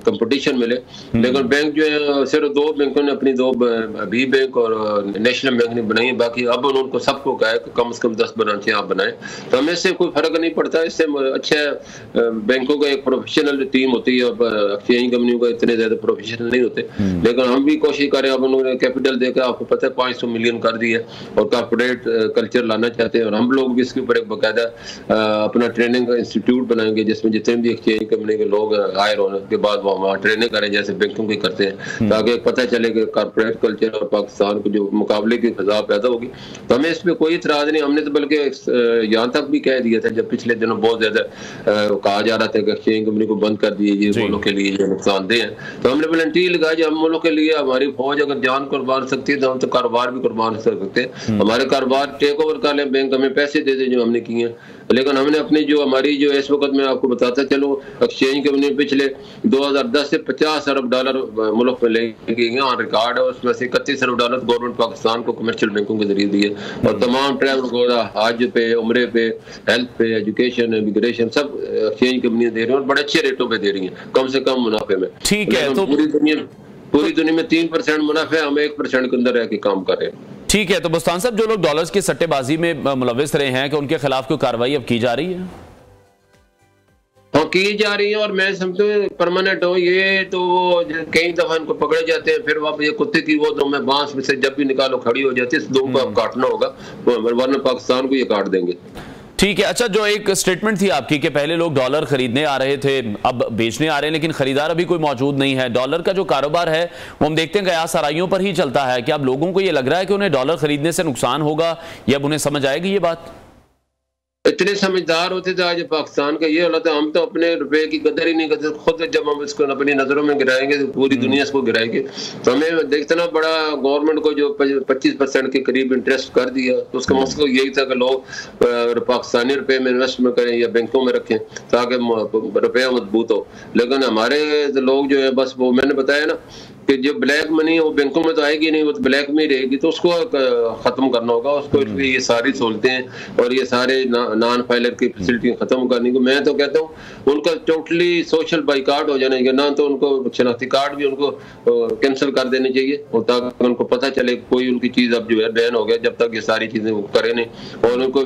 कंपटीशन मिले। लेकिन बैंक जो है सिर्फ 2 बैंकों ने अपनी 2 बी बैंक और नेशनल बैंक ने बनाई, बाकी अब उनको सबको कहा है कि कम से कम 10 ब्रांचें आप बनाएं। तो हमें इससे कोई फर्क नहीं पड़ता, इससे अच्छा बैंकों का एक प्रोफेशनल टीम होती है और एक्सचेंज कंपनियों का इतने ज्यादा प्रोफेशनल नहीं होते। लेकिन हम भी कोशिश करें, अब उन्होंने कैपिटल देकर आपको पता है 500 मिलियन कर दिया और कॉर्पोरेट कल्चर लाना चाहते हैं और हम लोग भी इसके ऊपर एक बाकायदा अपना ट्रेनिंग का इंस्टीट्यूट बनाएंगे जिसमें जितने भी एक्सचेंज कंपनी के लोग हायर होने के बाद वो वहाँ ट्रेनिंग करें जैसे बैंकों की करते हैं, ताकि पता चले कि कॉर्पोरेट कल्चर और पाकिस्तान को जो मुकाबले की फजा पैदा होगी। तो हमें इसमें कोई इतराज नहीं, हमने तो बल्कि यहाँ तक भी कह दिया था जब पिछले दिनों बहुत ज्यादा कहा जा रहा था कि एक्सचेंज कंपनी को बंद कर दिए, ये मुल्क के लिए नुकसानदेह है, तो हमने वॉलंटियर लगाया जो हम मुल्क के लिए हमारी फौज अगर जान कुर्बान सकती है तो हम तो कारोबार भी कुर्बान कर सकते हैं। हमारे कारोबार टेक ओवर कर ले, बैंक हमें पैसे दे दे जो हमने किए हैं, लेकिन हमने अपनी जो हमारी जो इस वक्त मैं आपको बताता चलो एक्सचेंज कंपनी पिछले 2010 से 50 अरब डॉलर मुल्क में लेके यहाँ रिकॉर्ड है, उसमें से 31 अरब डॉलर गवर्नमेंट पाकिस्तान को कमर्शियल बैंकों के जरिए दिए और तमाम ट्रैवल को हज पे, उम्रे पे, हेल्थ पे, एजुकेशन, इमिग्रेशन सब एक्सचेंज कंपनियां दे रही हैं और बड़े अच्छे रेटों पे दे रही हैं, कम से कम मुनाफे में। ठीक है, तो पूरी दुनिया में 3% मुनाफे, हम 1% के अंदर रह के काम कर रहे हैं। ठीक है, तो बुस्तान साहब जो लोग डॉलर्स की सट्टेबाजी में मुलविस रहे हैं कि उनके खिलाफ कोई कार्रवाई अब की जा रही है? हाँ, की जा रही है और मैं समझता हूँ परमानेंट हो ये, तो कई दफा इनको पकड़े जाते हैं, फिर वापस ये कुत्ते की वो दो में बांस में से जब भी निकालो खड़ी हो जाती है, इस दो को अब काटना होगा वरना पाकिस्तान को ये काट देंगे। ठीक है, अच्छा, जो एक स्टेटमेंट थी आपकी कि पहले लोग डॉलर खरीदने आ रहे थे, अब बेचने आ रहे हैं, लेकिन खरीदार अभी कोई मौजूद नहीं है। डॉलर का जो कारोबार है वो हम देखते हैं गया सराइयों पर ही चलता है। क्या अब लोगों को ये लग रहा है कि उन्हें डॉलर खरीदने से नुकसान होगा या अब उन्हें समझ आएगी ये बात? इतने समझदार होते थे आज पाकिस्तान का ये हालत है, हम तो अपने रुपए की कदर ही नहीं करते खुद, जब हम इसको अपनी नजरों में गिराएंगे तो पूरी दुनिया इसको गिराएगी। तो हमें इतना बड़ा गवर्नमेंट को जो 25% के करीब इंटरेस्ट कर दिया, तो उसका मकसद यही था कि लोग पाकिस्तानी रुपए में इन्वेस्टमेंट करें या बैंकों में रखें ताकि रुपया मजबूत हो। लेकिन हमारे लोग जो है बस वो मैंने बताया ना कि जो ब्लैक मनी है वो बैंकों में तो आएगी नहीं, वो तो ब्लैक में ही रहेगी, तो उसको खत्म करना होगा उसको। इसलिए ये सारी सहूलतें और ये सारे नॉन फाइलर की फैसिलिटी खत्म करने को मैं तो कहता हूँ उनका टोटली सोशल बाइकाट हो जाना चाहिए, ना तो उनको शनाख्ती कार्ड भी उनको कैंसिल कर देने चाहिए, और ताकि उनको पता चले कोई उनकी चीज अब जो है बैन हो गया, जब तक ये सारी चीजें वो करे नहीं, और उनको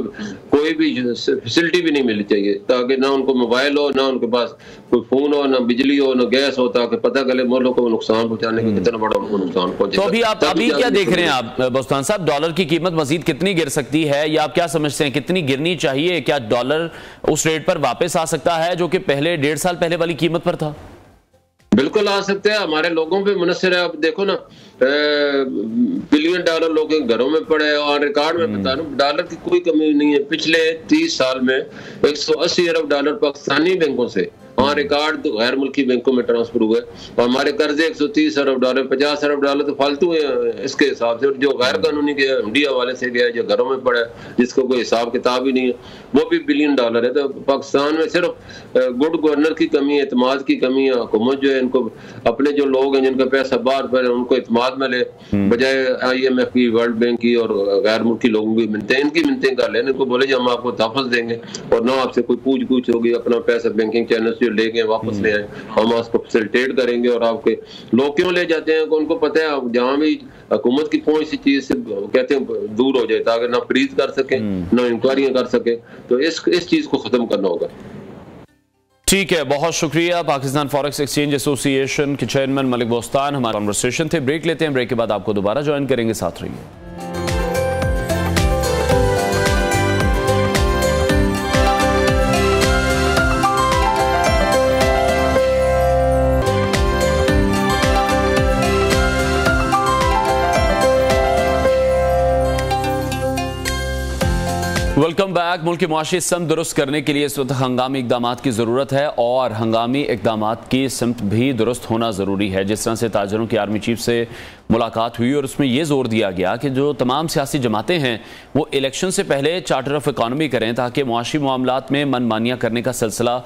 कोई भी फैसिलिटी भी नहीं मिलनी चाहिए, ताकि ना उनको मोबाइल हो, ना उनके पास कोई फोन हो, ना बिजली हो, ना गैस हो, ताकि पता चले मुल्क को नुकसान पहुंचाने का कितना बड़ा उनको नुकसान पहुंचे। तो अभी क्या देख रहे हैं आप बोस्तान साहब, डॉलर की कीमत मजीद कितनी गिर सकती है, या आप क्या समझते हैं कितनी गिरनी चाहिए? क्या डॉलर उस रेट पर वापस आ सकता है जो कि पहले 1.5 साल पहले वाली कीमत पर था? बिल्कुल आ सकते हैं, हमारे लोगों पे मुनसर है। आप देखो ना, बिलियन डॉलर लोगों के घरों में पड़े, और रिकॉर्ड में बता रहा हूँ डॉलर की कोई कमी नहीं है। पिछले 30 साल में 180 अरब डॉलर पाकिस्तानी बैंकों से रिकॉर्ड तो गैर मुल्की बैंकों में ट्रांसफर हुए, और हमारे कर्जे 130 अरब डॉलर, 50 अरब डॉलर तो फालतू है इसके हिसाब से, जो गैर कानूनी गया इंडिया वाले से गया, जो घरों में पड़ा है जिसको कोई हिसाब किताब ही नहीं है, वो भी बिलियन डॉलर है। तो पाकिस्तान में सिर्फ गुड गवर्नर की कमी है, एतमाद की कमी है। हुकूमत जो है इनको अपने जो लोग हैं जिनका पैसा बाहर पर उनको एतमाद में ले, बजाय IMF की, वर्ल्ड बैंक की और गैर मुल्की लोगों की मिलते, इनकी मिलते कर लेने को बोले जो हम आपको तहफ़्फ़ुज़ देंगे, और ना आपसे कोई पूछ होगी, अपना पैसा बैंकिंग चैनल से ले गए वापस ले आए, हम आपको फैसिलिटेट करेंगे। और आपके लोग क्यों ले जाते हैं, उनको पता है आप जहाँ भी हुकूमत की पहुंच सी चीज से कहते हैं दूर हो जाए, ताकि ना फ्रीज कर सके ना इंक्वायरियां कर सके, तो इस चीज को खत्म करना होगा। ठीक है, बहुत शुक्रिया। पाकिस्तान फॉरेक्स एक्सचेंज एसोसिएशन के चेयरमैन मलिक बोस्तान हमारा कॉन्वर्सेशन थे। ब्रेक लेते हैं, ब्रेक के बाद आपको दोबारा ज्वाइन करेंगे, साथ रहिए। Welcome back. मुल्क की मुआशी सिमत दुरुस्त करने के लिए इस वक्त हंगामी इकदाम की ज़रूरत है, और हंगामी इकदाम की सिमत भी दुरुस्त होना ज़रूरी है। जिस तरह से ताजरों की आर्मी चीफ से मुलाकात हुई और उसमें यह जोर दिया गया कि जो तमाम सियासी जमातें हैं वो इलेक्शन से पहले चार्टर ऑफ इकॉनमी करें, ताकि मुआशी मामलात में मनमानियाँ करने का सिलसिला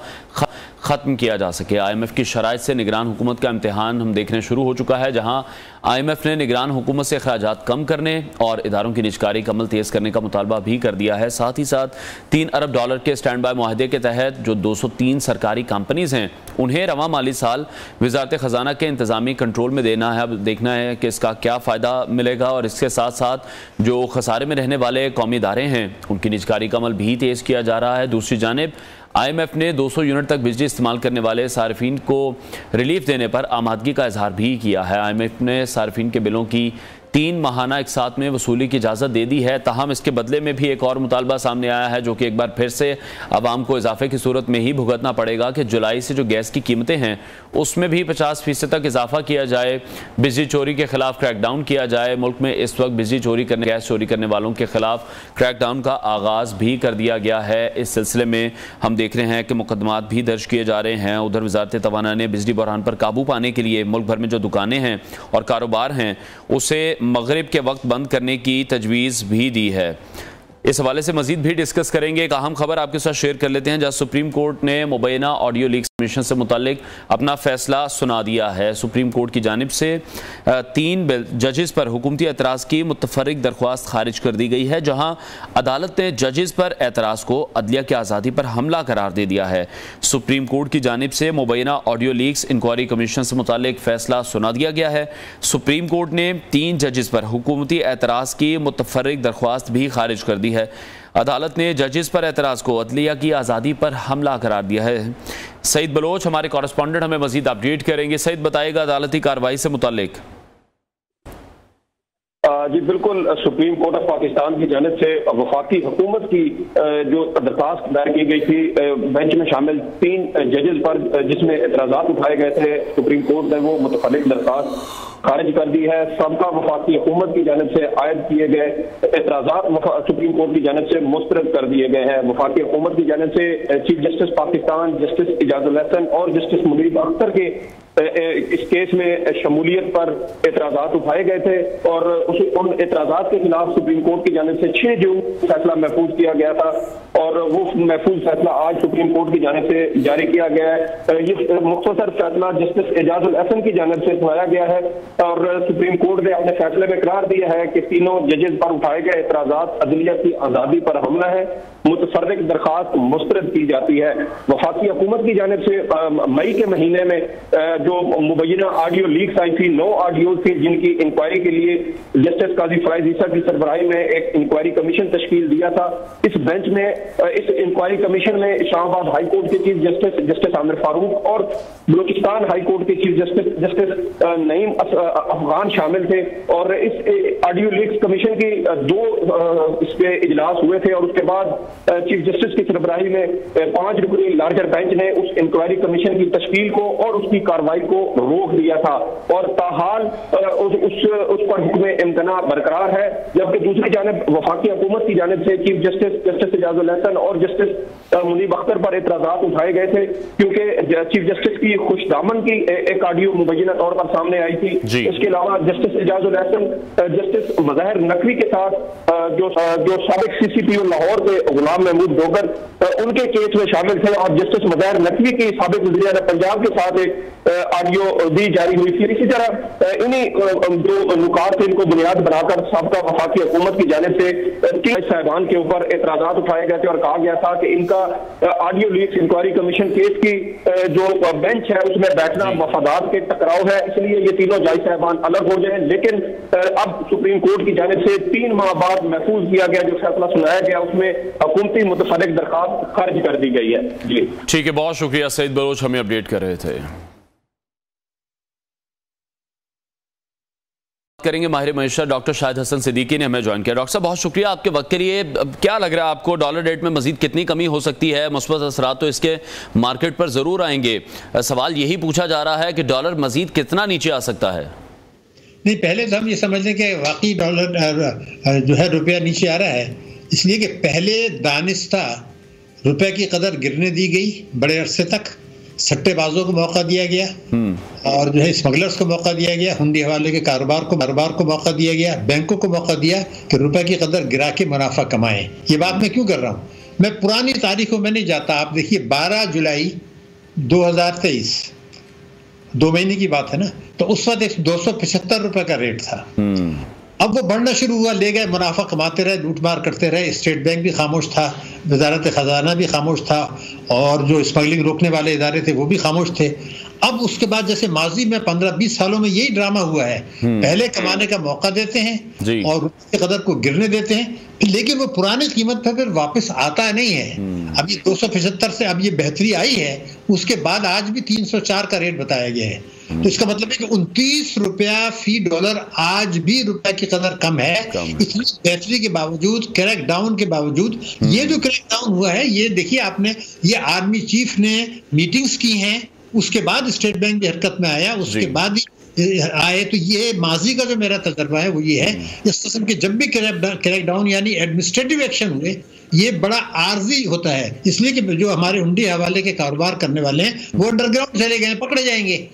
ख़त्म किया जा सके। IMF की शराइत से निगरान हुकूमत का इम्तिहान हम देखने शुरू हो चुका है, जहाँ IMF ने निगरान हुकूमत से अखराजात कम करने और इदारों की निजकारी का अमल तेज़ करने का मुतालबा भी कर दिया है। साथ ही साथ 3 अरब डॉलर के स्टैंड बाय मुआहदे के तहत जो 203 सरकारी कंपनीज हैं उन्हें रवा माली साल वजारत ख़जाना के इंतज़ामी कंट्रोल में देना है। अब देखना है कि इसका क्या फ़ायदा मिलेगा, और इसके साथ साथ जो खसारे में रहने वाले कौमी इदारे हैं उनकी निजकारी का अमल भी तेज़ किया जा रहा है। दूसरी जानिब IMF ने 200 यूनिट तक बिजली इस्तेमाल करने वाले सार्फिन को रिलीफ देने पर आमादगी का इजहार भी किया है। IMF ने सार्फिन के बिलों की 3 माहाना एक साथ में वसूली की इजाज़त दे दी है। ताहम इसके बदले में भी एक और मुतालबा सामने आया है, जो कि एक बार फिर से आवाम को इजाफे की सूरत में ही भुगतना पड़ेगा कि जुलाई से जो गैस की कीमतें हैं उसमें भी 50% तक इजाफा किया जाए। बिजली चोरी के खिलाफ क्रैकडाउन किया जाए। मुल्क में इस वक्त बिजली चोरी करने, गैस चोरी करने वालों के खिलाफ क्रैकडाउन का आगाज़ भी कर दिया गया है। इस सिलसिले में हम देख रहे हैं कि मुकदमात भी दर्ज किए जा रहे हैं। उधर वजारत तवानाई ने बिजली बहरान पर काबू पाने के लिए मुल्क भर में जो दुकानें हैं और कारोबार हैं उसे मगरिब के वक्त बंद करने की तजवीज़ भी दी है। इस हवाले से मजीद भी डिस्कस करेंगे। एक अहम खबर आपके साथ शेयर कर लेते हैं, जहाँ सुप्रीम कोर्ट ने मुबैना ऑडियो लीक्स कमीशन से मुतालिक अपना फैसला सुना दिया है। सुप्रीम कोर्ट की जानिब से 3 जजेस पर हुकूमती एतराज़ की मुतफर्रिक दरख्वास्त खारिज कर दी गई है, जहाँ अदालत ने जजेस पर एतराज़ को अदलिया की आज़ादी पर हमला करार दे दिया है। सुप्रीम कोर्ट की जानिब से मुबैना ऑडियो लीक्स इंक्वायरी कमीशन से मुतालिक फैसला सुना दिया गया है। सुप्रीम कोर्ट ने 3 जजेस पर हुकूमती एतराज़ की मुतफर्रिक दरख्वास्त भी खारिज कर दी है। अदालत ने जजेस पर एतराज़ को अदलिया की आज़ादी पर हमला करार दिया है। सईद बलोच हमारे कॉरेस्पॉन्डेंट हमें मजीद अपडेट करेंगे। सईद, बताएगा अदालती कार्रवाई से मुतालिक। जी बिल्कुल, सुप्रीम कोर्ट ऑफ पाकिस्तान की जानिब से वफाकी हुकूमत की जो दरख्वास्त दायर की गई थी बेंच में शामिल 3 जजेस पर, जिसमें एतराज़ात उठाए गए थे, सुप्रीम कोर्ट ने वो मुतफर्रिक दरख्वास्त खारिज कर दी है। सबका वफाकी हुकूमत की जानिब से आयद किए गए एतराज़ात सुप्रीम कोर्ट की जानिब से मुस्तरद कर दिए गए हैं। वफाकी हुकूमत की जानिब से chief justice Pakistan justice Ijazul Hasan और जस्टिस मुनीर अख्तर के इस केस में शमूलियत पर एतराज़ात उठाए गए थे और उन एतराज़ात के खिलाफ सुप्रीम कोर्ट की जानिब से 6 जून फैसला महफूज किया गया था और वो महफूज फैसला आज सुप्रीम कोर्ट की जानिब से जारी किया गया है। ये मुख्तसर फैसला जस्टिस एजाजुल हसन की जानिब से सुनाया गया है और सुप्रीम कोर्ट ने अपने फैसले में करार दिया है कि तीनों जजेस पर उठाए गए एतराज़ात अदलिया की आज़ादी पर हमला है, मुतफर्रिक दरखास्त मुस्तरद की जाती है। वफाकी हुकूमत की जानिब से मई के महीने में जो मुबैना ऑडियो लीक्स आई थी, 9 ऑडियो थी जिनकी इंक्वायरी के लिए जस्टिस काजी फराइज ईसा की सरबराही में एक इंक्वायरी कमीशन तश्कील दिया था। इस बेंच में इस इंक्वायरी कमीशन में इस्लामाबाद हाई कोर्ट के चीफ जस्टिस आमिर फारूक और बलूचिस्तान हाई कोर्ट के चीफ जस्टिस नईम अफगान शामिल थे और इस ऑडियो लीक्स कमीशन की 2 इस पे इजलास हुए थे और उसके बाद चीफ जस्टिस की सरबराही में 5 रुकनी लार्जर बेंच ने उस इंक्वायरी कमीशन की तश्कील को और उसकी कार्रवाई को रोक दिया था और ताहाल उस पर हुक्म इम्तना बरकरार है। जबकि दूसरी जानिब वफाकी हुकूमत की जानिब से चीफ जस्टिस एजाजुल हसन और जस्टिस मुनीब अख्तर पर एतराज़ात उठाए गए थे क्योंकि चीफ जस्टिस की खुशदामन की एक ऑडियो मुबैना तौर पर सामने आई थी। इसके अलावा जस्टिस एजाजुल हसन जस्टिस मज़ाहिर नकवी के साथ जो साबिक CCPO लाहौर के गुलाम महमूद डोगर उनके केस में शामिल थे और जस्टिस मज़ाहिर नकवी की साबिक वज़ीर पंजाब के साथ एक ऑडियो भी जारी हुई थी। इसी तरह इन्हीं जो नुकात थे इनको बुनियाद बनाकर साबका वफाकी हुकूमत की जानिब से 3 साहिबान के ऊपर एतराज़ात उठाए गए थे और कहा गया था कि इनका audio leaks inquiry commission case की जो बेंच है उसमें बैठना मफादात के टकराव है, इसलिए ये तीनों जज साहिबान अलग हो जाए। लेकिन अब सुप्रीम कोर्ट की जानिब से 3 माह बाद महफूज किया गया जो फैसला सुनाया गया उसमें हुकूमती मुतफर्रिक दरखास्त खारिज कर दी गई है। जी ठीक है, बहुत शुक्रिया सईद बलोच, हमें अपडेट कर रहे थे। करेंगे माहिर मईशत डॉक्टर शाहिद हसन सिद्दीकी ने हमें ज्वाइन किया। डॉक्टर साहब बहुत शुक्रिया आपके वक्त के लिए। क्या लग रहा है आपको डॉलर रेट में मजीद कितनी कमी हो सकती है? मुस्बत असरात तो इसके मार्केट पर ज़रूर आएंगे। सवाल यही पूछा जा रहा है कि डॉलर मजीद कितना नीचे आ सकता है? नहीं, पहले तो हम ये समझ लें कि वाकई डॉलर जो है रुपया नीचे आ रहा है, इसलिए कि पहले दानिस्ता रुपये की कदर गिरने दी गई, बड़े अरसे तक सट्टेबाजों को मौका दिया गया और जो है स्मगलर्स को मौका दिया गया, हुंडी हवाले के कारोबार को मौका दिया गया, बैंकों को मौका दिया कि रुपए की कदर गिरा के मुनाफा कमाएं। ये बात मैं क्यों कर रहा हूँ? मैं पुरानी तारीखों में नहीं जाता। आप देखिए 12 जुलाई 2023, 2 महीने की बात है ना, तो उस वक्त 275 रुपए का रेट था। अब वो बढ़ना शुरू हुआ, ले गए, मुनाफा कमाते रहे, लूटमार करते रहे। स्टेट बैंक भी खामोश था, वजारत खजाना भी खामोश था और जो स्मगलिंग रोकने वाले इदारे थे वो भी खामोश थे। अब उसके बाद जैसे माजी में 15-20 सालों में यही ड्रामा हुआ है, पहले कमाने का मौका देते हैं और रुपये की कदर को गिरने देते हैं, लेकिन वो पुरानी कीमत पर फिर वापस आता नहीं है। अब ये 275 से अब ये बेहतरी आई है, उसके बाद आज भी 304 का रेट बताया गया है। तो इसका मतलब है कि 29 रुपया फी डॉलर आज भी रुपए की कदर कम है। इतनी बेहतरी के बावजूद, क्रैक डाउन के बावजूद, ये जो क्रैक डाउन हुआ है, ये देखिए आपने, ये आर्मी चीफ ने मीटिंग्स की हैं, उसके बाद स्टेट बैंक भी हरकत में आया, उसके बाद ही आए। तो ये माजी का जो मेरा तजर्बा है वो ये है, इस किस्म के जब भी क्रैक डाउन यानी एडमिनिस्ट्रेटिव एक्शन हुए, ये बड़ा आर्जी होता है, इसलिए कि जो हमारे हुंडी हवाले के कारोबार करने वाले हैं वो अंडरग्राउंड चले गए, पकड़े जाएंगे।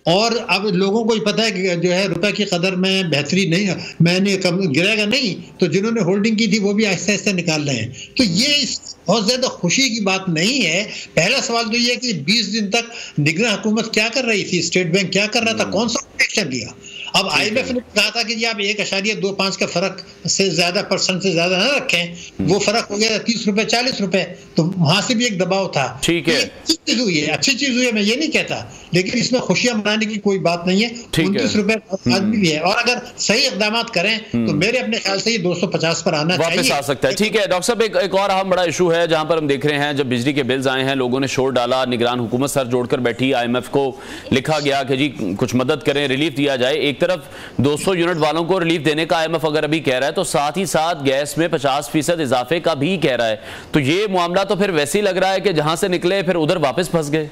और अब लोगों को ही पता है कि जो है रुपए की कदर में बेहतरी नहीं, मैंने कम गिरेगा नहीं, तो जिन्होंने होल्डिंग की थी वो भी आहिस्ता आहिस्ता निकाल रहे हैं। तो ये बहुत ज्यादा खुशी की बात नहीं है। पहला सवाल तो ये है कि 20 दिन तक निगरान हुकूमत क्या कर रही थी, स्टेट बैंक क्या कर रहा था, कौन सा एक्शन लिया? अब IMF ने कहा था कि जी आप 1.25 का फर्क से ज्यादा परसेंट से ज्यादा ना रखें, वो फर्क हो गया 30 रुपए 40 रुपए, तो वहां से भी एक दबाव था। ठीक है, अच्छी चीज हुई है, अच्छी चीज हुई है, मैं ये नहीं कहता, लेकिन इसमें खुशियां मनाने की कोई बात नहीं है। 29 रुपए आदमी भी है और अगर सही इकदाम करें तो मेरे अपने ख्याल से ये 250 पर आना वापस आ सकता है। ठीक है डॉक्टर साहब, एक और अहम बड़ा इशू है जहां पर हम देख रहे हैं, जब बिजली के बिल्स आए हैं लोगों ने शोर डाला, निगरान हुकूमत सर जोड़कर बैठी, IMF को लिखा गया कि जी कुछ मदद करें, रिलीफ दिया जाए। एक तरफ 200 यूनिट वालों को रिलीफ देने का IMF अगर अभी कह रहा है, तो साथ ही साथ गैस में 50% इजाफे का भी कह रहा है, तो ये मामला तो फिर वैसे ही लग रहा है कि जहां से निकले फिर उधर वापस फंस गए।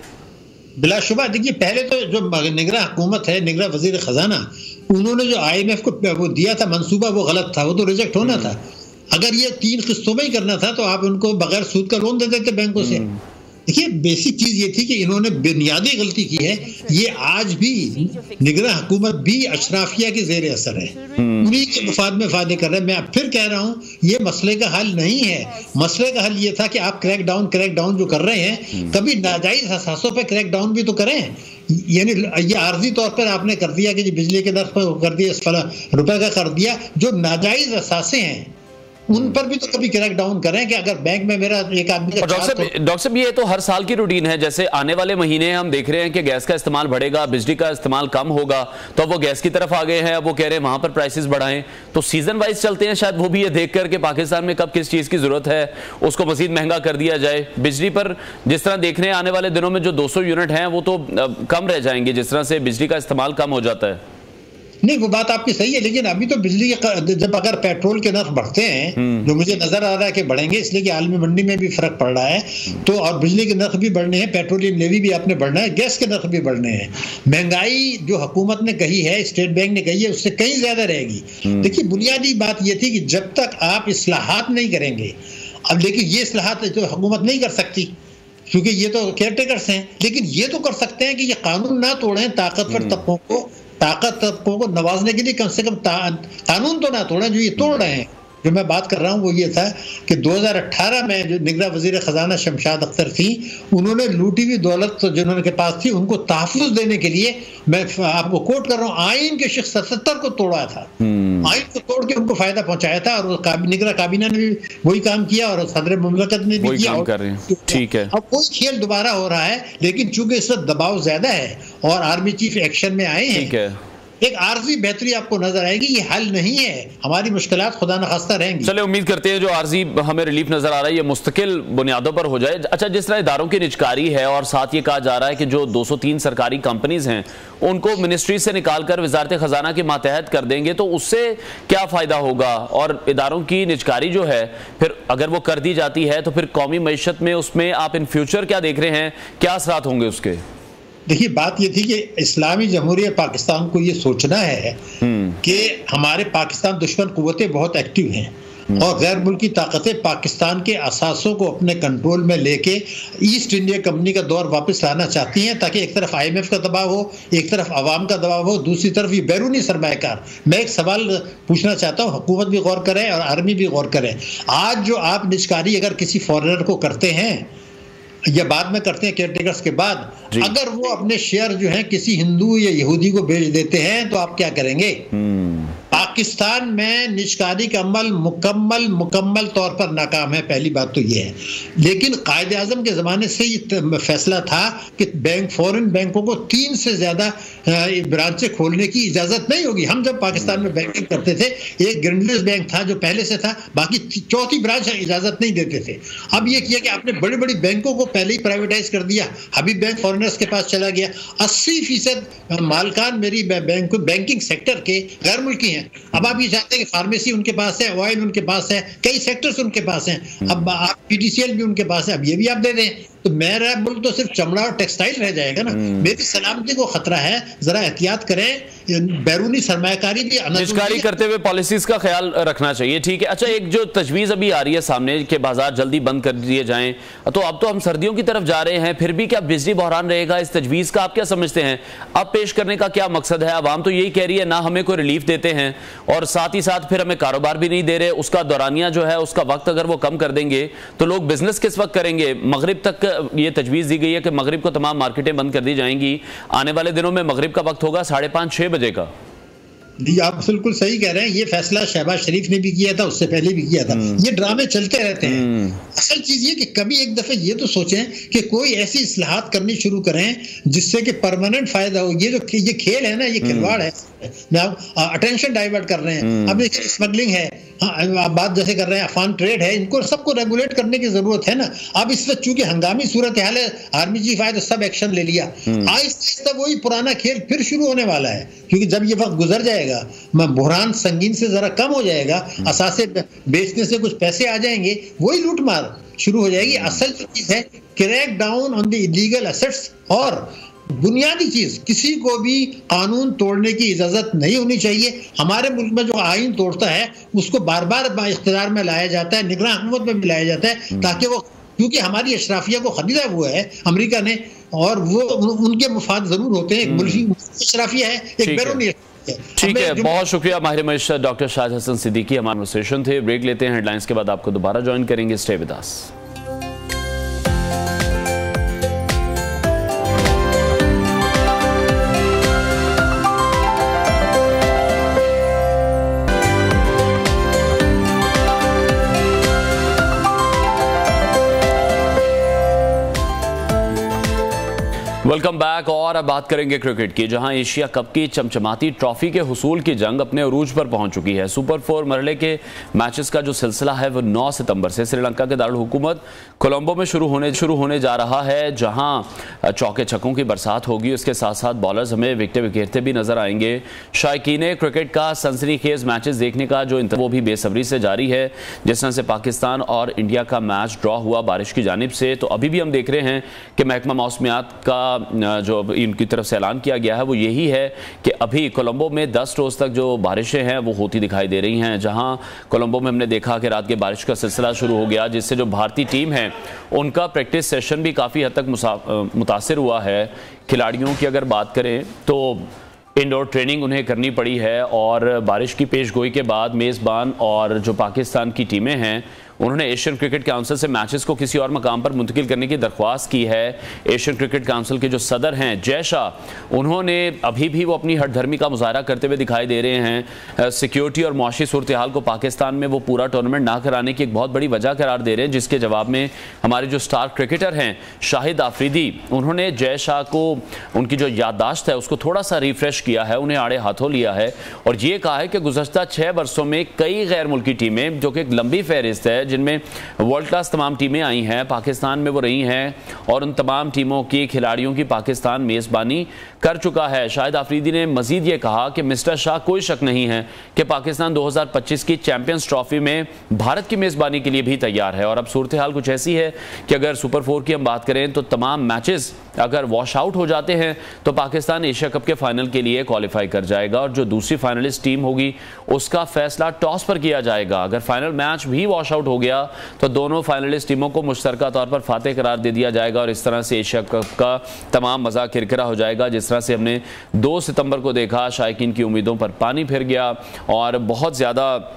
बिलाशुबा देखिए, पहले तो जो निगरान हुकूमत है, निगरान वजीर खजाना, उन्होंने जो IMF को वो दिया था मंसूबा, वो गलत था, वो तो रिजेक्ट होना था। अगर ये 3 किस्तों में ही करना था तो आप उनको बगैर सूद का लोन दे देते बैंकों से। देखिए बेसिक चीज ये थी कि इन्होंने बुनियादी गलती की है। ये आज भी निगरान हुकूमत भी अशराफिया के जेर असर है, उन्हीं के मफाद में फायदे कर रहे हैं। मैं फिर कह रहा हूँ ये मसले का हल नहीं है। मसले का हल ये था कि आप क्रैक डाउन जो कर रहे हैं, कभी नाजायज असासों पे क्रैक डाउन भी तो करें। यानी ये आर्जी तौर पर आपने कर दिया कि बिजली के नर्ख पर कर दिया, रुपए का कर दिया, जो नाजायज असासे हैं उन पर भी तो कभी क्रैक डाउन करें कि अगर बैंक में मेरा एक आदमी का। डॉक्टर साहब ये तो हर साल की रूटीन है। जैसे आने वाले महीने हम देख रहे हैं कि गैस का इस्तेमाल बढ़ेगा, बिजली का इस्तेमाल कम होगा, तो वो गैस की तरफ आ गए हैं। अब वो कह रहे हैं वहां पर प्राइसेस बढ़ाएं, तो सीजन वाइज चलते हैं। शायद वो भी ये देख कर कि पाकिस्तान में कब किस चीज की जरूरत है उसको मजीद महंगा कर दिया जाए। बिजली पर जिस तरह देख रहे हैं आने वाले दिनों में जो 200 यूनिट हैं वो तो कम रह जाएंगे जिस तरह से बिजली का इस्तेमाल कम हो जाता है। नहीं, वो बात आपकी सही है, लेकिन अभी तो बिजली के जब अगर पेट्रोल के नर्ख बढ़ते हैं, जो मुझे नजर आ रहा है कि बढ़ेंगे, इसलिए कि आलमी मंडी में भी फर्क पड़ रहा है, तो और बिजली के नर्ख भी बढ़ने हैं, पेट्रोलियम लेवी भी आपने बढ़ना है, गैस के नर्ख भी बढ़ने हैं। महंगाई जो हुकूमत ने कही है, स्टेट बैंक ने कही है, उससे कहीं ज्यादा रहेगी। देखिए बुनियादी बात यह थी कि जब तक आप इस्लाहात नहीं करेंगे, अब लेकिन ये इस्लाहात तो हुकूमत नहीं कर सकती क्योंकि ये तो केयर टेकर्स हैं, लेकिन ये तो कर सकते हैं कि ये कानून ना तोड़ें, ताकतवर तबकों को नवाजने के लिए कम से कम कानून तो ना तोड़ें जो ये तोड़ रहे हैं। जो मैं बात कर रहा हूँ वो ये था कि 2018 में जो निगरां वजीर खजाना शमशाद अख्तर थी, उन्होंने लूटी हुई दौलत तो जिन्होंने पास थी उनको तहफ़्फ़ुज़ देने के लिए, मैं आपको कोट कर रहा हूँ, आइन के शिक्ष 77 को तोड़ा था, आइन को तोड़ के उनको फायदा पहुंचाया था, और निगरां काबीना ने भी वही काम किया और सदर मुमलकत ने भी किया। ठीक है, अब वही खेल दोबारा हो रहा है, लेकिन चूंकि इस वक्त दबाव ज्यादा है और आर्मी चीफ एक्शन में आए हैं, एक आर्जी बेहतरी आपको नजर आएगी। ये हल नहीं है, हमारी मुश्किलात खुदा न खास्ता रहेंगी। चले उम्मीद करते हैं जो आर्जी हमें रिलीफ नजर आ रहा है ये मुस्तकिल बुनियादों पर हो जाए। अच्छा, जिस तरह इदारों की निजकारी है और साथ ये कहा जा रहा है कि जो 203 सरकारी कंपनीज हैं उनको मिनिस्ट्री से निकालकर वजारत खजाना के मातहत कर देंगे, तो उससे क्या फायदा होगा? और इदारों की निजकारी जो है फिर अगर वो कर दी जाती है तो फिर कौमी मईशत में उसमें आप इन फ्यूचर क्या देख रहे हैं, क्या असरात होंगे उसके? देखिए बात ये थी कि इस्लामी जमहूरिया पाकिस्तान को ये सोचना है कि हमारे पाकिस्तान दुश्मन कुव्वतें बहुत एक्टिव हैं और गैर मुल्की ताकतें पाकिस्तान के असासों को अपने कंट्रोल में लेके ईस्ट इंडिया कंपनी का दौर वापस लाना चाहती हैं, ताकि एक तरफ IMF का दबाव हो, एक तरफ अवाम का दबाव हो, दूसरी तरफ ये बैरूनी सरमायाकार। मैं एक सवाल पूछना चाहता हूँ, हुकूमत भी गौर करे और आर्मी भी गौर करे। आज जो आप निजकारी अगर किसी फॉरेनर को करते हैं या बाद में करते हैं केयरटेकर्स के बाद, अगर वो अपने शेयर जो हैं किसी हिंदू या यहूदी को बेच देते हैं तो आप क्या करेंगे? पाकिस्तान में निजकारी का अमल मुकम्मल तौर पर नाकाम है, पहली बात तो ये है। लेकिन कायदे आजम के ज़माने से ये फैसला था कि फॉरेन बैंकों को 3 से ज़्यादा ब्रांचें खोलने की इजाज़त नहीं होगी। हम जब पाकिस्तान में बैंकिंग करते थे, एक ग्रैंडलेस बैंक था जो पहले से था, बाकी चौथी ब्रांच इजाज़त नहीं देते थे। अब ये किया कि आपने बड़ी बड़ी बैंकों को पहले ही प्राइवेटाइज कर दिया। हबीब बैंक फॉरेनर्स के पास चला गया। 80% मालकान मेरी बैंकिंग सेक्टर के गैर मुल्की हैं। अब आप ये चाहते हैं कि फार्मेसी उनके पास है, ऑयल उनके पास है, कई सेक्टर्स उनके पास हैं, अब आप PTCL भी उनके पास है, अब ये भी आप दे दें तो मेरा मुल्क तो सिर्फ चमड़ा और टेक्सटाइल रह जाएगा ना। मेरी सलामती को खतरा है, जरा एहतियात करें। बैरूनी सरमायाकारी भी निजकारी करते हुए पॉलिसीज का ख्याल रखना चाहिए। ठीक है। अच्छा, एक जो तजवीज अभी आ रही है सामने कि बाजार जल्दी बंद कर दिए जाएं, तो अब तो हम सर्दियों की तरफ जा रहे हैं, फिर भी क्या बिजली बहरान रहेगा? इस तजवीज का आप क्या समझते हैं? अब पेश करने का क्या मकसद है? अवाम तो यही कह रही है ना हमें कोई रिलीफ देते हैं और साथ ही साथ फिर हमें कारोबार भी नहीं दे रहे। उसका दौरानिया जो है उसका वक्त अगर वो कम कर देंगे तो लोग बिजनेस किस वक्त करेंगे? मगरिब तक ये तजवीज़ दी गई है कि मगरिब को तमाम मार्केटें बंद कर दी जाएंगी। आने वाले दिनों में मगरिब का वक्त होगा 5:30-6 बजे का। जी आप बिल्कुल सही कह रहे हैं। ये फैसला शहबाज शरीफ ने भी किया था, उससे पहले भी किया था। ये ड्रामे चलते रहते हैं। असल चीज ये कि कभी एक दफे ये तो सोचें कि कोई ऐसी इस्लाहात करनी शुरू करें जिससे कि परमानेंट फायदा हो। ये खेल है ना, ये खिलवाड़ है, अटेंशन डाइवर्ट कर रहे हैं। अब स्मगलिंग है, आप बात जैसे कर रहे हैं, अफान ट्रेड है, इनको सबको रेगुलेट करने की जरूरत है ना। अब इस वक्त चूंकि हंगामी सूरत हाल है, आर्मी चीफ आए तो सब एक्शन ले लिया। आहिस्ता आहिस्ता वही पुराना खेल फिर शुरू होने वाला है, क्योंकि जब ये वक्त गुजर जाएगा, बुहरान संगीन से जरा कम हो जाएगा, असासे बेचने से कुछ पैसे आ जाएंगे, वही लूटमार शुरू हो जाएगी। असल चीज है crack down on the illegal assets, और बुनियादी चीज किसी को भी कानून तोड़ने की इजाजत नहीं होनी चाहिए। हमारे मुल्क में जो आइन तोड़ता है उसको बार बार इख्तियार में लाया जाता है, निगरान हुकूमत में भी लाया जाता है, ताकि वो क्योंकि हमारी अशराफिया को खरीदा हुआ है अमेरिका ने, और वो उनके मुफाद जरूर होते हैं। एक मुल्की अशराफिया है, एक बैरूनी। ठीक है, बहुत शुक्रिया माहिर मईशत डॉक्टर शाहिद हसन सिद्दीकी हमारे कन्वर्सेशन थे। ब्रेक लेते हैं, हेडलाइंस के बाद आपको दोबारा ज्वाइन करेंगे। Stay with us. Welcome back. और अब बात करेंगे क्रिकेट की, जहां एशिया कप की चमचमाती ट्रॉफी के हुसूल की जंग अपने अरूज पर पहुंच चुकी है। सुपर 4 मरहले के मैचेस का जो सिलसिला है वो 9 सितंबर से श्रीलंका के दारुल हुकूमत कोलंबो में शुरू होने जा रहा है, जहां चौके छक्कों की बरसात होगी। उसके साथ साथ बॉलर्स हमें विकेटें बिखेरते भी नजर आएंगे। शायकीन क्रिकेट का सनसनीखेज मैचेस देखने का जो वो भी बेसब्री से जारी है। जिस तरह से पाकिस्तान और इंडिया का मैच ड्रॉ हुआ बारिश की जानिब से, तो अभी भी हम देख रहे हैं कि महकमा मौसमियात का जो इनकी तरफ से ऐलान किया गया है वो यही है कि अभी कोलंबो में 10 रोज तक जो बारिशें हैं वो होती दिखाई दे रही हैं। जहां कोलंबो में हमने देखा कि रात के बारिश का सिलसिला शुरू हो गया, जिससे जो भारतीय टीम है उनका प्रैक्टिस सेशन भी काफ़ी हद तक मुतासिर हुआ है। खिलाड़ियों की अगर बात करें तो इंडोर ट्रेनिंग उन्हें करनी पड़ी है, और बारिश की पेशगोई के बाद मेज़बान और जो पाकिस्तान की टीमें हैं उन्होंने एशियन क्रिकेट काउंसिल से मैचेस को किसी और मकाम पर मुंतकिल करने की दरख्वास्त की है। एशियन क्रिकेट काउंसिल के जो सदर हैं जय शाह, उन्होंने अभी भी वो अपनी हठधर्मी का मुजाहरा करते हुए दिखाई दे रहे हैं। सिक्योरिटी और मुआशी सूरत हाल को पाकिस्तान में वो पूरा टूर्नामेंट ना कराने की एक बहुत बड़ी वजह करार दे रहे हैं, जिसके जवाब में हमारे जो स्टार क्रिकेटर हैं शाहिद आफरीदी, उन्होंने जय शाह को उनकी जो याददाश्त है उसको थोड़ा सा रिफ्रेश किया है, उन्हें आड़े हाथों लिया है और ये कहा है कि गुज़श्ता 6 वर्षों में कई गैर मुल्की टीमें, जो कि एक लंबी फहरिस्त है जिनमें वर्ल्ड क्लास तमाम टीमें आई हैं, पाकिस्तान में वो रही हैं, और उन तमाम टीमों की खिलाड़ियों की पाकिस्तान मेज़बानी कर चुका है। शाहिद आफरीदी ने मजीद ये कहा कि मिस्टर शाह कोई शक नहीं है कि पाकिस्तान 2025 की चैंपियंस ट्रॉफी में भारत की मेज़बानी के लिए भी तैयार है। और अब सूरत हाल कुछ ऐसी है कि अगर सुपर 4 की हम बात करें तो तमाम मैचेस अगर वॉश आउट हो जाते हैं तो पाकिस्तान एशिया कप के फाइनल के लिए क्वालिफाई कर जाएगा, और जो दूसरी फाइनलिस्ट टीम होगी उसका फैसला टॉस पर किया जाएगा। अगर फाइनल मैच भी वॉश आउट हो गया तो दोनों फाइनलिस्ट टीमों को मुश्तरका तौर पर फातेह करार दे दिया जाएगा, और इस तरह से एशिया कप का तमाम मज़ा किरकिरा हो जाएगा। जिस तरह से हमने 2 सितंबर को देखा, शायकीन की उम्मीदों पर पानी फिर गया और बहुत ज़्यादा